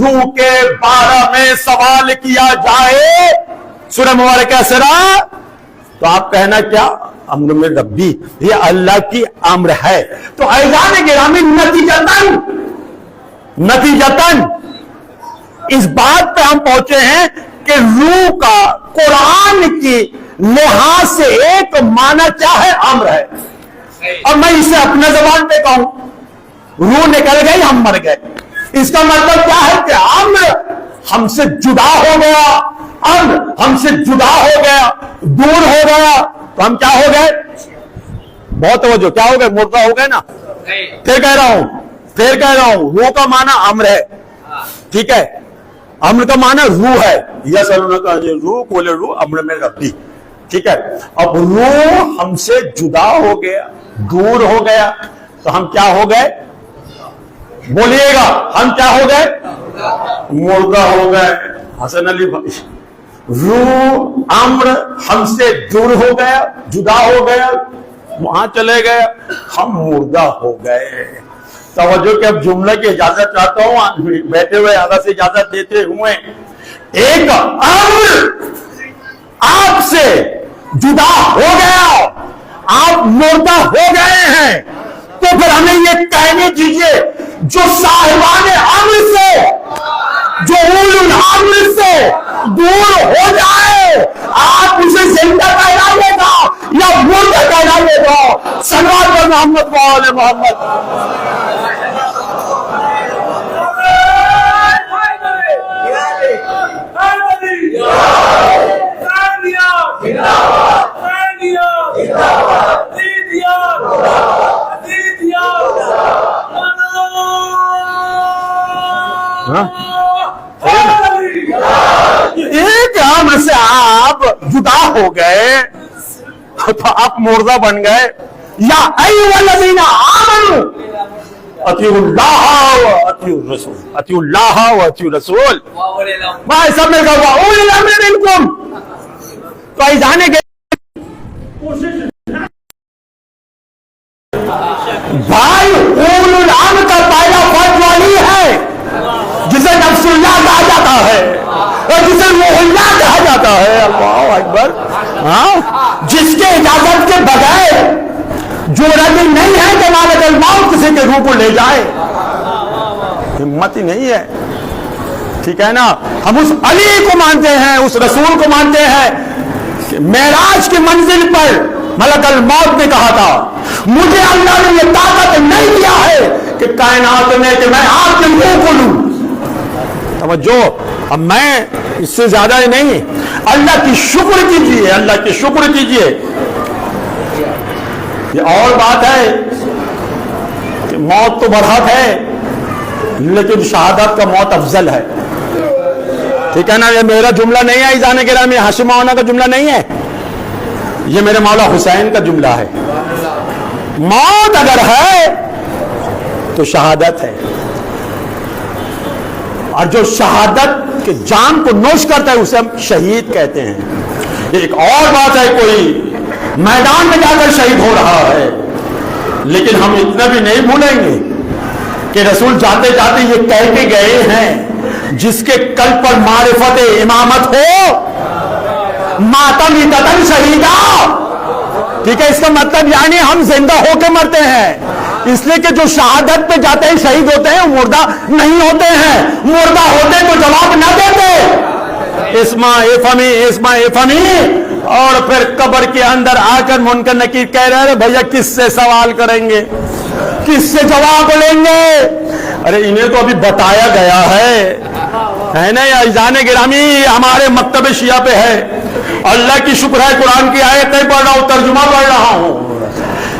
[SPEAKER 6] روح کے بارے میں سوال کیا جائے سورہ مبارکہ سرا، تو آپ کہنا کیا؟ امر میں ربی، یہ اللہ کی امر ہے۔ تو عزیزان گرامی، نتیجتاً اس بات پہ ہم پہنچے ہیں کہ روح کا قرآن کی لحاظ سے ایک معنی کیا ہے؟ امر ہے۔ اور میں اسے اپنے زبان پہ کہوں، روح نکل گئی، ہم مر گئے، اس کا مطلب کیا ہے کہ امر ہم سے جدا ہو گیا، امر ہم سے جدا ہو گیا، دور ہو گیا، تو ہم کیا ہو گئے؟ بہت توجہ، کیا ہو گئے؟ مردہ ہو گئے نا۔ پھر کہہ رہا ہوں روح کا معنی امر ہے، ٹھیک ہے؟ امر کا معنی روح ہے، یس روح بولے روح امر میں ربی، ٹھیک ہے؟ اب روح ہم سے جدا ہو گیا، دور ہو گیا، تو ہم کیا ہو گئے؟ بولیے گا، ہم کیا ہو گئے؟ مردہ ہو گئے۔ حسن علی بھائی، روح امر ہم سے دور ہو گیا، جدا ہو گیا، وہاں چلے گئے، ہم مردہ ہو گئے۔ توجہ کہ اب جملے کی اجازت چاہتا ہوں، بیٹھے ہوئے اعلیٰ سے اجازت دیتے ہوئے، ایک امر آپ سے جدا ہو گیا، آپ مردہ ہو گئے ہیں، تو پھر ہمیں یہ کہنے دیجئے جو صاحبان امر سے، جو اولو الامر سے دور ہو جائے، آپ اسے زندہ کہلائیے گا یا مردہ کہلائیے گا؟ صلوات پر محمد وآل محمد۔ ایک امر سے آپ جدا ہو گئے تو آپ مردہ بن گئے۔ یا ایھا الذین آمنوا اطیعوا اللہ و اطیعوا الرسول، اطیعوا اللہ و اطیعوا الرسول، بھائی سب میں کہا اولی الامر منکم۔ تو ایزانے کے بھائی اولو الامر کا پہلا فرض وہی ہے جسے نفس اللہ کہا جاتا ہے اور جسے روح اللہ کہا جاتا ہے۔ اللہ اکبر۔ ہاں، جس کے اجازت کے بغیر جو راضی نہیں ہے کہ مالک الموت کسی کے روح کو لے جائے، ہمت ہی نہیں ہے، ٹھیک ہے نا؟ ہم اس علی کو مانتے ہیں، اس رسول کو مانتے ہیں کہ معراج کی منزل پر ملک الموت نے کہا تھا مجھے اللہ نے یہ طاقت نہیں دیا ہے کہ کائنات میں کہ میں آپ کے روح کو لوں۔ توجہ، اب میں اس سے زیادہ ہی نہیں، اللہ کی شکر کیجئے، اللہ کی شکر کیجئے۔ یہ اور بات ہے کہ موت تو برحق ہے لیکن شہادت کا موت افضل ہے، ٹھیک ہے نا؟ یہ میرا جملہ نہیں ہے، ایذان گرامی ہاشم مولانا کا جملہ نہیں ہے، یہ میرے مولا حسین کا جملہ ہے۔ موت اگر ہے تو شہادت ہے، اور جو شہادت کے جان کو نوش کرتا ہے اسے ہم شہید کہتے ہیں۔ ایک اور بات ہے، کوئی میدان میں جا کر شہید ہو رہا ہے، لیکن ہم اتنا بھی نہیں بھولیں گے کہ رسول جاتے جاتے یہ کہہ کے گئے ہیں جس کے قلب پر معرفت امامت ہو ماتم قتل شہیدہ، ٹھیک ہے؟ اس کا مطلب یعنی ہم زندہ ہو کے مرتے ہیں، اس لیے کہ جو شہادت پہ جاتے ہیں شہید ہوتے ہیں وہ مردہ نہیں ہوتے ہیں، مردہ ہوتے تو جواب نہ دیتے اسما افہمی اسما افہمی، اور پھر قبر کے اندر آ کر منکر نکیر کہہ رہے ہیں بھیا کس سے سوال کریں گے، کس سے جواب لیں گے؟ ارے انہیں تو ابھی بتایا گیا ہے نا؟ یا ایذان گرامی ہمارے مکتب شیعہ پہ ہے، اللہ کی شکر ہے قرآن کی آیتیں پڑھ رہا ہوں، ترجمہ پڑھ رہا ہوں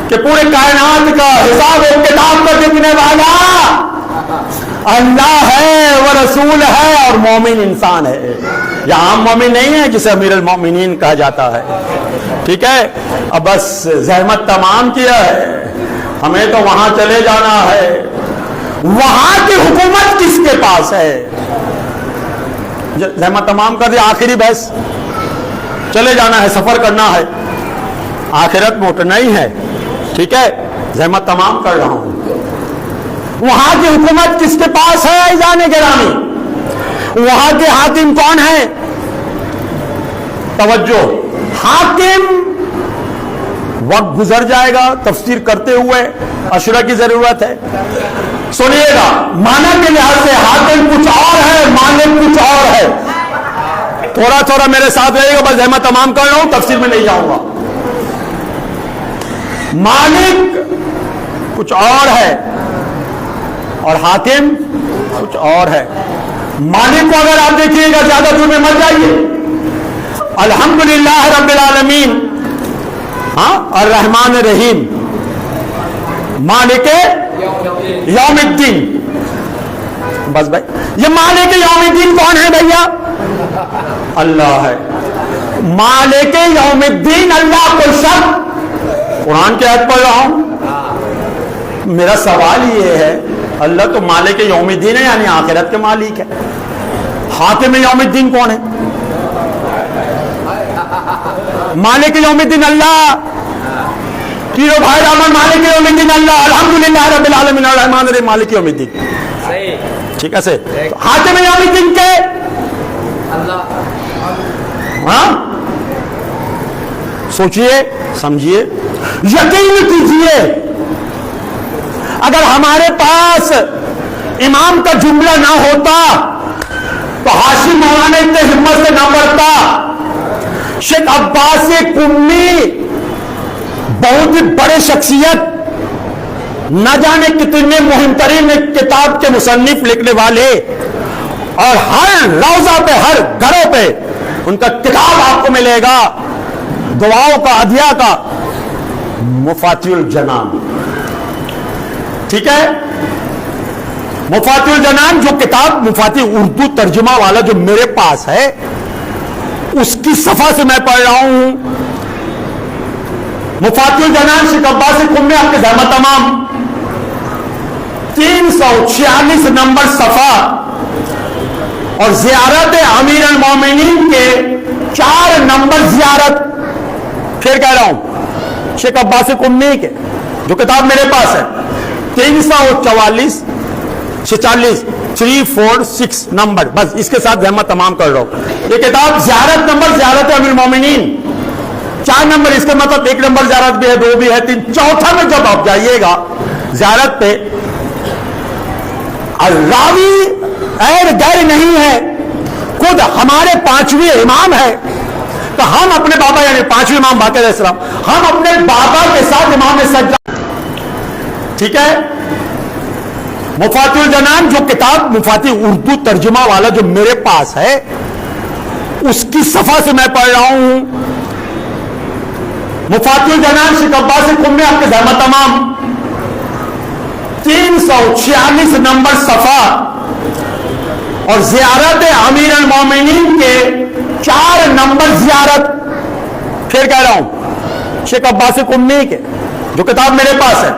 [SPEAKER 6] کہ پورے کائنات کا حساب و کتاب کر دینے والا اللہ ہے، وہ رسول ہے، اور مومن انسان ہے، یہ عام مومن نہیں ہے جسے امیر المومنین کہا جاتا ہے، ٹھیک ہے؟ اب بس زحمت تمام کیا ہے، ہمیں تو وہاں چلے جانا ہے۔ وہاں کی حکومت کس کے پاس ہے؟ زحمت تمام کر دیا، آخری بحث، چلے جانا ہے، سفر کرنا ہے، آخرت موٹنا ہی ہے، ٹھیک ہے؟ زحمت تمام کر رہا ہوں۔ وہاں کی حکومت کس کے پاس ہے عزیزان گرامی؟ وہاں کے حاکم کون ہیں؟ توجہ، حاکم وقت گزر جائے گا، تفسیر کرتے ہوئے اشرح کی ضرورت ہے، سنیے گا۔ معنی کے لحاظ سے حاکم کچھ اور ہے، مالک کچھ اور ہے۔ تھوڑا تھوڑا میرے ساتھ رہے گا، بس میں تمام کر رہا ہوں، تفسیر میں نہیں جاؤں گا۔ مالک کچھ اور ہے اور حاکم کچھ اور ہے۔ مالک کو اگر آپ دیکھیے گا، زیادہ دور میں مت جائیے، الحمدللہ رب العالمین، ہاں، الرحمن الرحیم، مالک یوم الدین۔ بس بھائی، یہ مالک یوم الدین کون ہے بھیا؟ اللہ ہے۔ مالک یوم الدین اللہ کو شک، قرآن کی آیت پڑھ رہا ہوں۔ میرا سوال یہ ہے، اللہ تو مالک یوم الدین ہے، یعنی آخرت کے مالک ہے، حاکم یوم الدین کون ہے؟ مالک یوم الدین اللہ، تینوں بھائی رحمان، مالک یوم الدین اللہ، الحمدللہ رب العالمین الرحمن الرحیم، مالک یوم الدین، ٹھیک ہے سے حاکم یوم الدین کے ہاں، سوچئے سمجھیے، یقین کیجئے، اگر ہمارے پاس امام کا جملہ نہ ہوتا تو ہاشم مولانا اتنے ہمت سے نہ بڑھتا۔ شیخ عباس قمی بہت ہی بڑے شخصیت، نہ جانے کتنے مہم ترین کتاب کے مصنف لکھنے والے، اور ہر روضہ پہ، ہر گھروں پہ ان کا کتاب آپ کو ملے گا، دعاؤں کا، ادعیہ کا، مفاتیح الجنان، ٹھیک ہے؟ مفاتیح الجنان جو کتاب، مفاتیح اردو ترجمہ والا جو میرے پاس ہے، اس کی صفحہ سے میں پڑھ رہا ہوں۔ مفاتیح الجنان شیخ عباس قمی، آپ کے زحمت تمام، 346 نمبر صفحہ، اور زیارت امیر المومنین کے 4 نمبر زیارت، پھر کہہ رہا ہوں، شیخ عباس قمی کے جو کتاب میرے پاس ہے، 344 46 346 نمبر، بس اس کے ساتھ زحمت تمام کر رہا ہوں۔ یہ کتاب زیارت نمبر، زیارت امیر المومنین، 4 نمبر، اس کا مطلب 1 نمبر زیارت بھی ہے، 2 بھی ہے، 3، چوتھا میں جب آپ جائیے گا زیارت پہ، راوی غیر نہیں ہے، خود ہمارے 5ویں امام ہے، تو ہم اپنے بابا، یعنی 5ویں امام باقر علیہ السلام، ہم اپنے بابا کے ساتھ امام سجدہ، ٹھیک ہے؟ مفاتیح الجنان جو کتاب، مفاتیح اردو ترجمہ والا جو میرے پاس ہے، اس کی صفحہ سے میں پڑھ رہا ہوں۔ مفاتیح الجنان شیخ عباس قمی، آپ کے زحمت تمام، 346 نمبر صفحہ، اور زیارت امیر المومنین کے 4 نمبر زیارت، پھر کہہ رہا ہوں، شیخ عباس قمی کے جو کتاب میرے پاس ہے،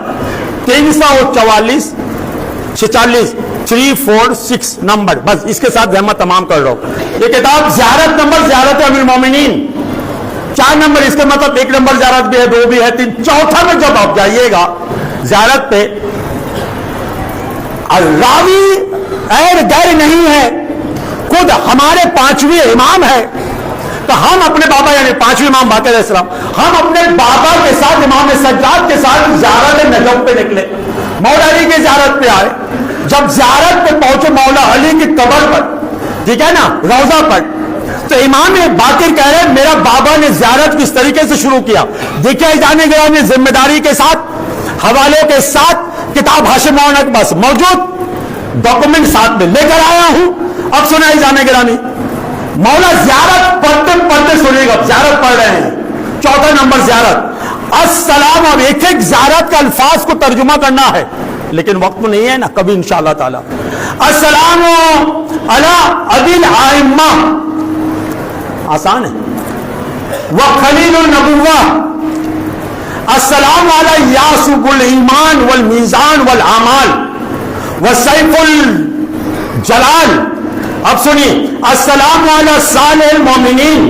[SPEAKER 6] 344 46 346 نمبر، بس اس کے ساتھ زحمت تمام کر رہا ہوں۔ یہ کتاب زیارت نمبر، زیارت امیر المومنین، 4 نمبر، اس کا مطلب 1 نمبر زیارت بھی ہے، 2 بھی ہے، 3، چوتھا میں جب آپ جائیے گا زیارت پہ، راوی غیر نہیں ہے، خود ہمارے 5ویں امام ہے، تو ہم اپنے بابا، یعنی 5ویں امام باقر علیہ السلام، ہم اپنے بابا کے ساتھ، امام سجاد کے ساتھ زیارت نجف پہ نکلے، مولا علی کی زیارت پہ آئے۔ جب زیارت پہ پہنچے مولا علی کی قبر پر، ٹھیک ہے نا، روضہ پر، تو امام باقر کہہ رہے ہیں میرا بابا نے زیارت کس طریقے سے شروع کیا، دیکھیں جانے گیا نے ذمہ داری کے ساتھ، حوالے کے ساتھ، کتاب ہاشم مولانا کے پاس موجود، ڈاکومنٹ ساتھ میں لے کر آیا ہوں۔ اب سنائی جانے گرامی، مولا زیارت پڑھتے پڑھتے سنیے گا، زیارت پڑھ رہے ہیں، 4 نمبر زیارت، السلام، اب ایک ایک زیارت کا الفاظ کو ترجمہ کرنا ہے، لیکن وقت تو نہیں ہے نا، کبھی انشاءاللہ تعالی۔ السلام علی ابی الائمہ، آسان ہے، وخلیل النبوہ، السلام علی یاسب الایمان والمیزان والاعمال وسیف الجلال۔ اب سنیے، السلام علی صالح المومنین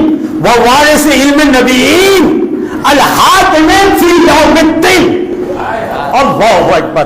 [SPEAKER 6] ووارث علم النبیین الحاکم فی یوم الدین۔ اللہ اکبر،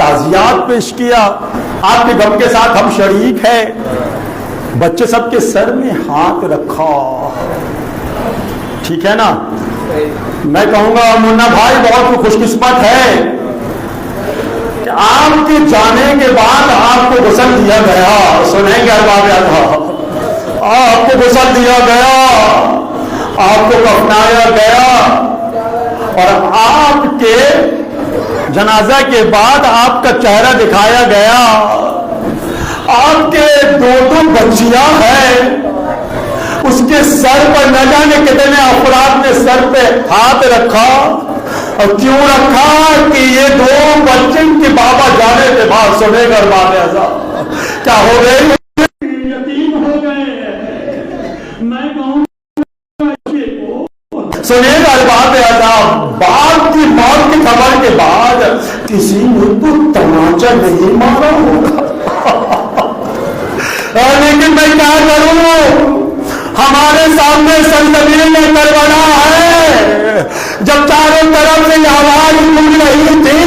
[SPEAKER 6] تعزیات پیش کیا، آپ کے غم کے ساتھ ہم شریک ہیں۔ بچے سب کے سر میں ہاتھ رکھا، ٹھیک ہے نا؟ میں کہوں گا منا بھائی بہت خوش قسمت ہے کہ آپ کے جانے کے بعد آپ کو غسل دیا گیا۔ سنیں گے ارباب، آپ کو غسل دیا گیا، آپ کو کفنایا گیا، اور آپ کے جنازہ کے بعد آپ کا چہرہ دکھایا گیا۔ آپ کے دو بچیاں ہیں، اس کے سر پر نہ جانے کتنے افراد نے سر پہ ہاتھ رکھا، اور کیوں رکھا کہ یہ دو بچے کے بابا جانے کے بعد سنے گا ارباب اعظم کیا ہو گئے؟ یتیم ہو گئے۔ میں کہوں سنے گا ارباب اعظم، باپ کی موت کی خبر کے بعد کسی نے تو تماچا نہیں مارا ہوگا، لیکن میں کیا کروں، ہمارے سامنے سرزمین کربلا ہے۔ جب چاروں طرف سے آواز گونج رہی تھی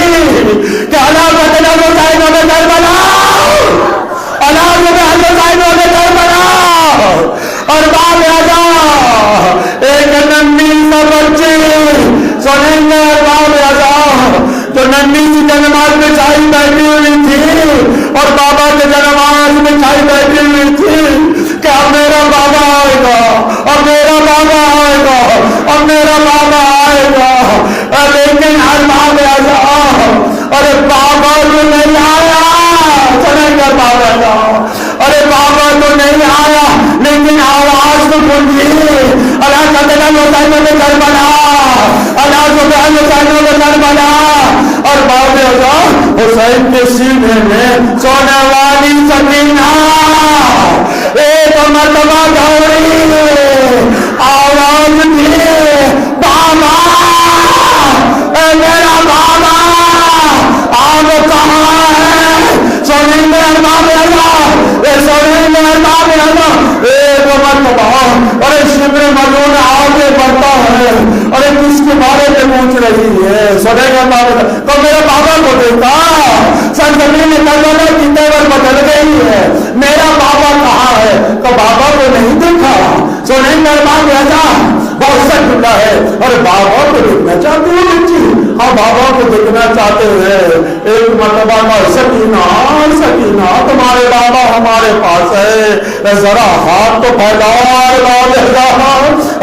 [SPEAKER 6] کہ الا بدلا حسین و کربلا، الا بدلا حسین و کربلا، اور ارباب اعظم ایک ننھی سا بچی، سنیں گے ارباب اعظم، جو ننھی سی جنمات میں چھائی بیٹھی ہوئی تھی اور بابا کے جنمات میں چھائی بیٹھی ہوئی تھی کہ اب میرا بابا آئے گا، اور میرا بابا آئے گا، اور میرا بابا آئے گا، لیکن ارباب اعظم ارے بابا تو نہیں آیا۔ سنیں گے ارباب اعظم، ارے بابا تو نہیں آیا، لیکن آواز تو گونجی، الا بدلا حسین و کربلا، الا بدلا حسین و کربلا، اور ارباب اعظم حسین کے سینے میں سونے والی سکینہ ایک مرتبہ دوڑی، آواز دی، بابا اے میرا بابا آپ کہاں ہے؟ سنیں گے ارباب اعظم، سنیں گے ارباب اعظم، ایک مرتبہ اور شبر ملون آگے بڑھتا ہے، اور کس کے بارے میں پوچھ رہی ہے؟ سنیں گے ارباب اعظم، تو میرے بابا کو دیکھا، سرزمین کربلا کی تیور بدل گئی ہے، میرا بابا کہاں ہے؟ تو بابا کو نہیں دیکھا۔ سنیں گے ارباب اعظم، بہت سچ جملہ ہے، اور بابا کو دیکھنا چاہتے ہو بچی؟ ہاں بابا کو دیکھنا چاہتے ہیں۔ ایک مرتبہ کا سکینہ سکینہ تمہارے بابا ہمارے پاس ہے، ذرا ہاتھ تو پھیلاؤ،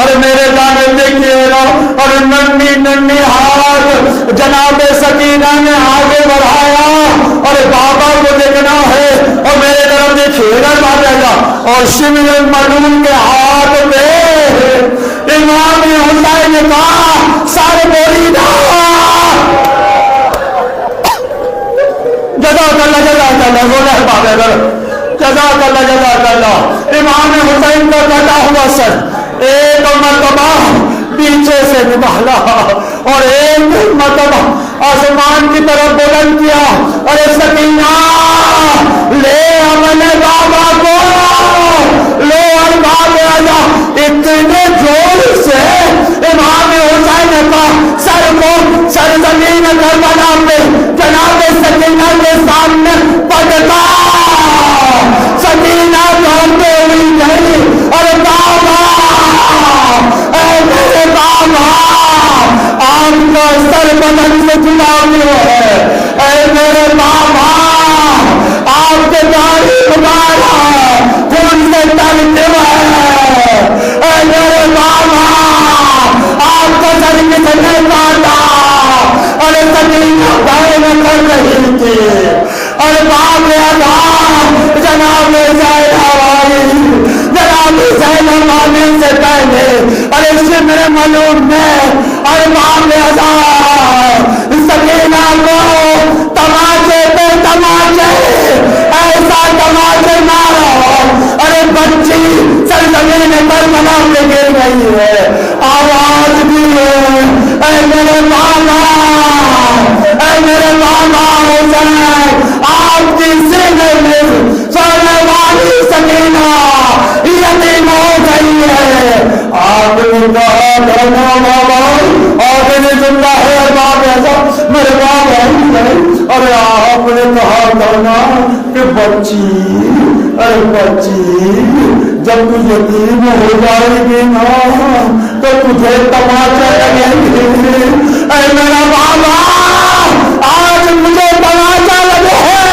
[SPEAKER 6] ارے میرے جانے دیکھیے نا، اور ننھی ننھی ہاتھ جناب سکینہ نے آگے بڑھایا، اور بابا کو دیکھنا ہے، اور میرے طرف دیکھیے گا بابا، اور شبر ملون کے ہاتھ پہ امام حسین کا سر بریدہ۔ جزاک اللہ جزاک اللہ، بولا ہے بابا جزاک اللہ جزاک اللہ، امام حسین کا کٹا ہوا سر ایک مرتبہ پیچھے سے نکالا، اور ایک مرتبہ آسمان کی طرف بلند کیا، ارے سکینہ لے اپنے بابا کو لو۔ ارباب اعظم اتنے زور سے امام حسین کا سر کو سرزمین کربلا پہ جناب سکینہ کے سامنے پٹکا، سکینہ دوڑتے ہوئی گئی، اور بابا اے میرے بابا آپ کا سر بدن سے جڑا ہوا ہے، اے میرے بابا آپ کے داڑھی مبارک خون سے تلتے ہوئے، اے میرے بابا آپ کا سر کس نے کاٹا؟ ارے سکینہ بہن کر رہی تھی، اور باب اعظم جناب زینب والی سے پہلے، ارے شبر ملون نے ارباب اعظم سکینہ کو تماچے پہ تماچے، ایسا تماچے مارا، ارے بچی سرزمین کربلا پہ گر گئی ہے، آواز بھی ہے، اے میرے بابا، اے میرے بابا حسین، آپ کی سینے میں سونے والی سکینہ یتیم ہو گئی ہے۔ آپ نے کہا کہنا بابا، آپ نے زندہ ہے ارباب اعظم، میرے بابا ارے آپ بچی، اے بچی، جب تو یتیم ہو جائے گی نا تو تجھے تماچے لگیں گے. اے میرا بابا، آج مجھے تماچا لگے ہے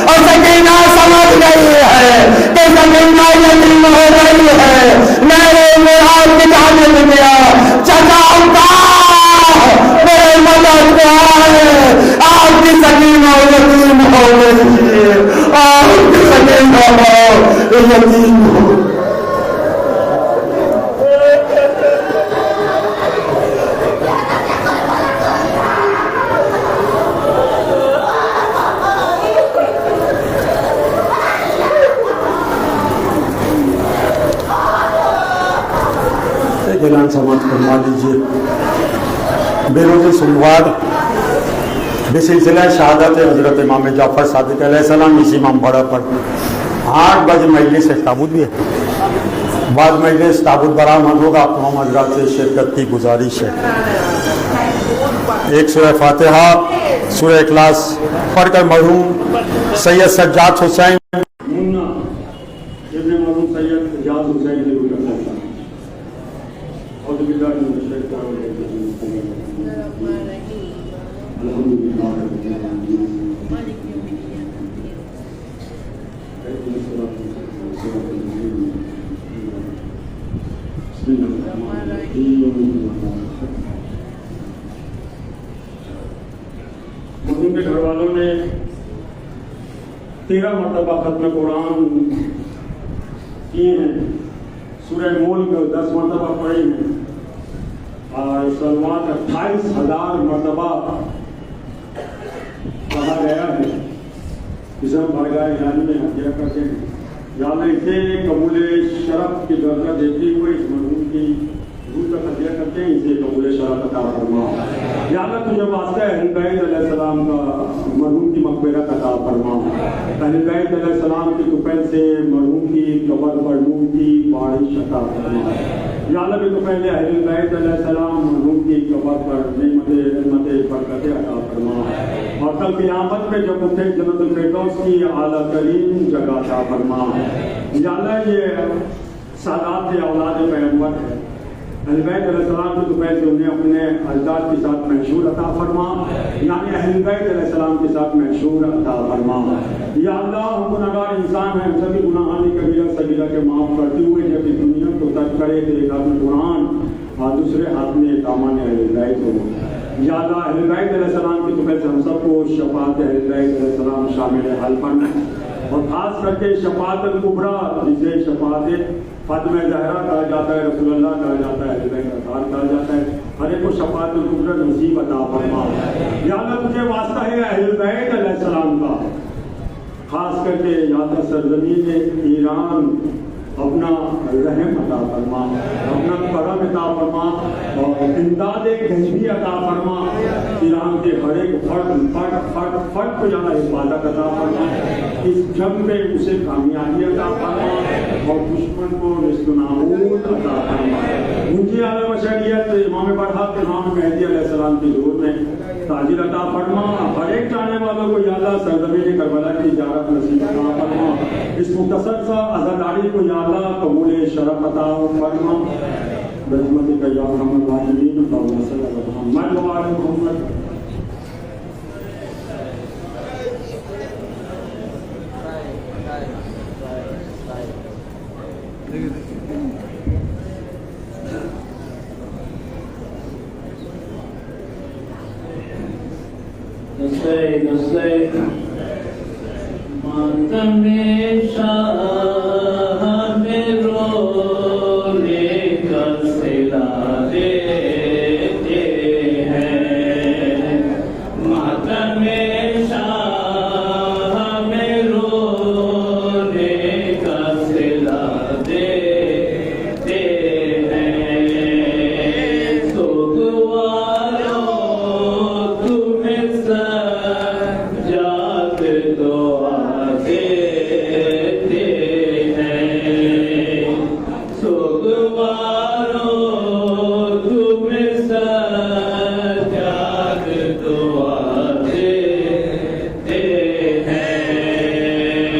[SPEAKER 6] اور سکینہ سمجھ گئی ہے کہ سکینہ یتیم ہو گئی ہے. میں آپ کی جانب گیا، چچا میرے مدد ہے، آپ کی سکینہ یتیم ہو گئی ہے، آپ کی سکینہ یتیم ہو گئی. اعلان سماعت فرما لیجیے. بیروز سمواد بسلسلہ شہادت حضرت امام جعفر صادق علیہ السلام اسی امام بڑا پر 8 بجے مجلس تابوت بھی ہے. بعد مجلس تابوت برآمد ہوگا. آپ تمام حضرات سے شرکت کی گزارش ہے. ایک سورہ فاتحہ سورہ اخلاص پڑھ کر مرحوم سید سجاد حسین ابن مرحوم سید سجاد حسین کے روح کرتا ہے. اور بالله من الشيطان الرجيم. الحمد لله رب العالمين. مالك يوم الدين. بسم الله الرحمن الرحيم. مرحوم کے گھر والوں نے 13 مرتبہ ختم قرآن کیے ہیں. سورہ ملک 10 مرتبہ پڑھی ہیں اور سلوات 28,000 مرتبہ کہا گیا ہے. اسے ہم بارگاہ الہی میں ہدیہ کرتے ہیں. یا اللہ اسے قبول شرف کی درجہ دیتے ہوئے اس مرحوم کی روح تک ہدیہ کرتے ہیں. اسے قبول شرف عطا فرما. یا اللہ تجھے واسطہ اہل بیت علیہ السلام کا مرحوم کی مغفرت عطا فرما. اہل بیت علیہ السلام کی طفیل سے مرحوم کی قبر پر نور کی بارش عطا فرما. یا اللہ بھی تو پہلے اہل بیت علیہ السلام مرحوم کی قبر پر نعمت برکت عطا فرما. اور کل قیامت میں جب اٹھے جنت الفردوس کی اعلیٰ ترین جگہ عطا فرما. یا اللہ یہ سادات اولاد پیغمبر ہے. اہل بیت علیہ السلام کی طفیل سے انہیں اپنے اجداد کے ساتھ محشور عطا فرما. یعنی اہل بیت علیہ السلام کے ساتھ محشور عطا فرما. یا اللہ ہم گناہگار انسان ہیں. سبھی گناہان کبیرہ صغیرہ کے معاف کرتے ہوئے جب اس دنیا کو ترک کرے تو ایک ہاتھ میں قرآن اور دوسرے ہاتھ میں دامن اہل بیت ہو. یا اللہ اہل بیت علیہ السلام کی طفیل سے ہم سب کو شفاعت اہل بیت علیہ السلام شامل حل فرما. اور خاص کر کے شفاعت الکبریٰ جسے شفاعت فاطمہ زہرا کہا جاتا ہے، رسول اللہ کہا جاتا ہے، اہل بیت اطہار کہا جاتا ہے. ہر ایک کو شفاعت الکبریٰ نصیب عطا فرما. یا اللہ تجھے واسطہ ہے اہل بیت علیہ السلام کا. خاص کر کے یا اللہ سرزمین ایران اپنا رحم عطا فرما، اپنا کرم عطا فرما اور امداد گنجی عطا فرما. ایران کے ہر ایک فرد کو جانا حفاظت عطا فرما. اس جنگ میں اسے کامیابی عطا فرما اور دشمن کو نصف نابود عطا فرما. مجھے اعلیٰ بشریت امام برحق امام مہدی علیہ السلام کی ظہور میں تاجر عطا فرما. ہر ایک چاہنے والوں کو یا اللہ سرزمین کربلا کی زیارت نصیب عطا فرما. اس مختصر سا عزاداری کو یا اللہ قبول شرف عطا فرما. برحمتک یا ارحم الراحمین. اللہم صل علی محمد و آل محمد.
[SPEAKER 7] ماتم شاہ میں رونے کا صلا دیتے ہیں. ماتم شاہ میں رونے کا صلا دیتے ہیں. سوگوارو تمہیں سجاد دعا دیتے ہیں. سوگوارو تمہیں سجاد دعا دیتے ہیں.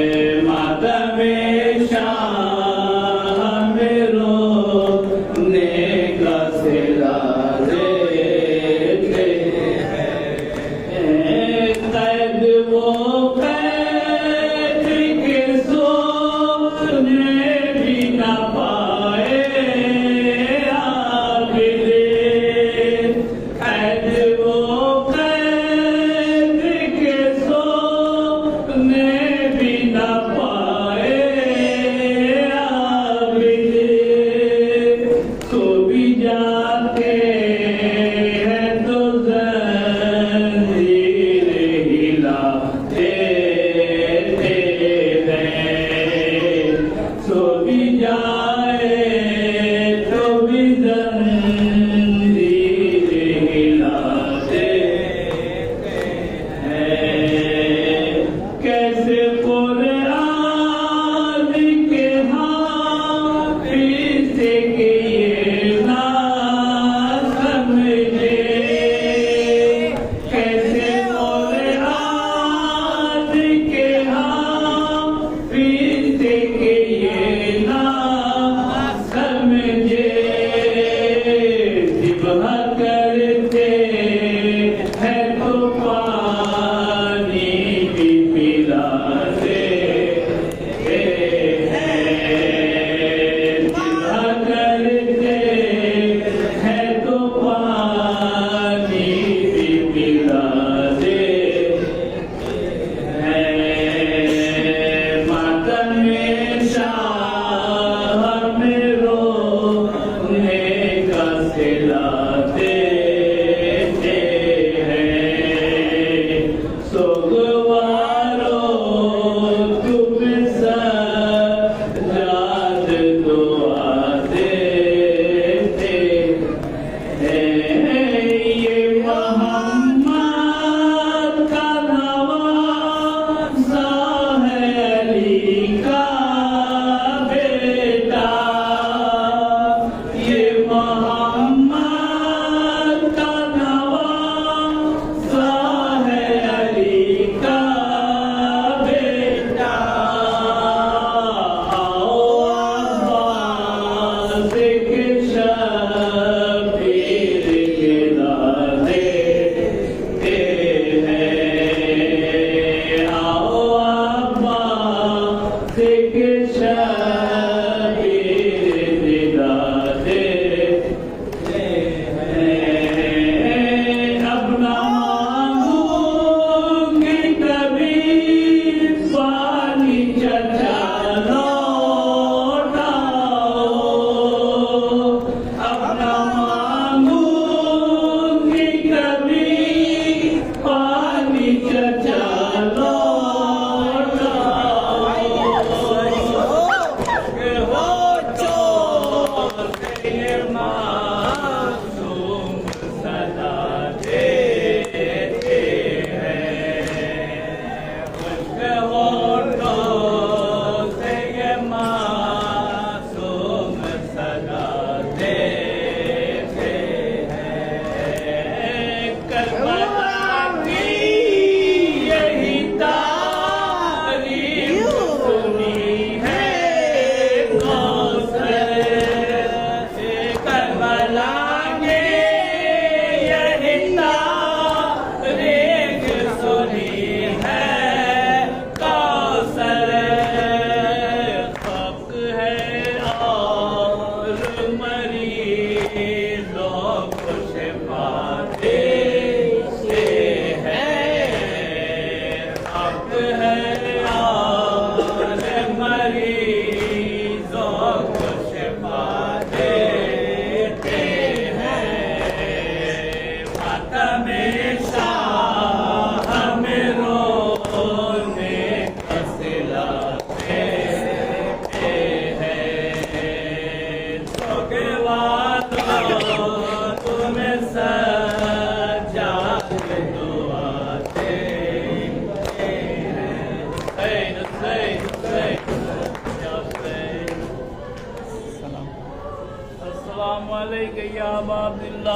[SPEAKER 7] السلام علیک یا ابا عبداللہ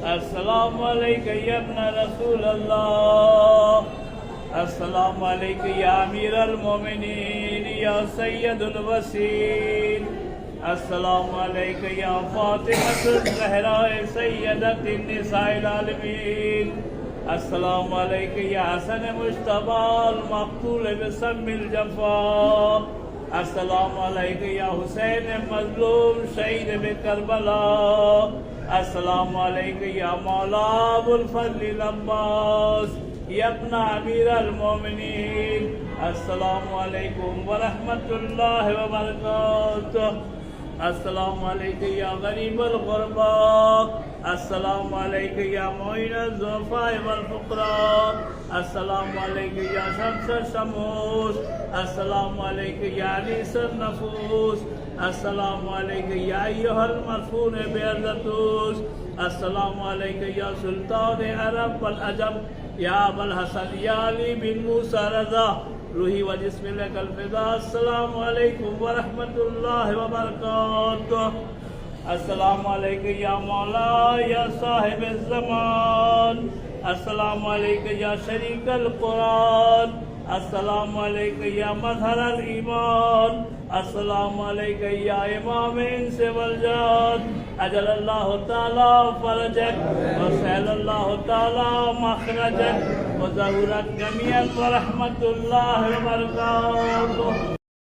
[SPEAKER 7] السلام علیک یا ابن رسول اللہ السلام علیک یا امیر المومنین یا سید الوسیل السلام علیک یا فاطمۃ الزہراء سیدۃ النساء العالمین السلام علیک یا حسن مجتبی المقتول بسم الجفا السلام علیک یا حسین مظلوم شہید بکربلا السلام علیک یا مولا ابو الفضل العباس یا ابن امیر المومنین السلام علیکم ورحمۃ اللہ وبرکاتہ السلام علیکم یا غریب الغرباء السلام علیکم یا معین الضعفاء والفقراء السلام علیکم یا شمس الشموس السلام علیکم یا انیس النفوس السلام علیکم یا ایہا المرفون بعزتوس السلام علیکم یا سلطان عرب والعجم یا ابا الحسن یا علی بن موسیٰ رضا روحی و جسم لک الفداء السلام علیکم ورحمۃ اللہ وبرکاتہ السلام علیکم یا مولا یا صاحب الزمان السلام علیکم یا شریک القرآن السلام علیکم یا مظہر الایمان السلام علیکم یا امام انس والجان اجل اللہ تعالی فرجک وسهل اللہ تعالی مخرجک وظہورک جمیعا ورحمۃ اللہ وبرکاتہ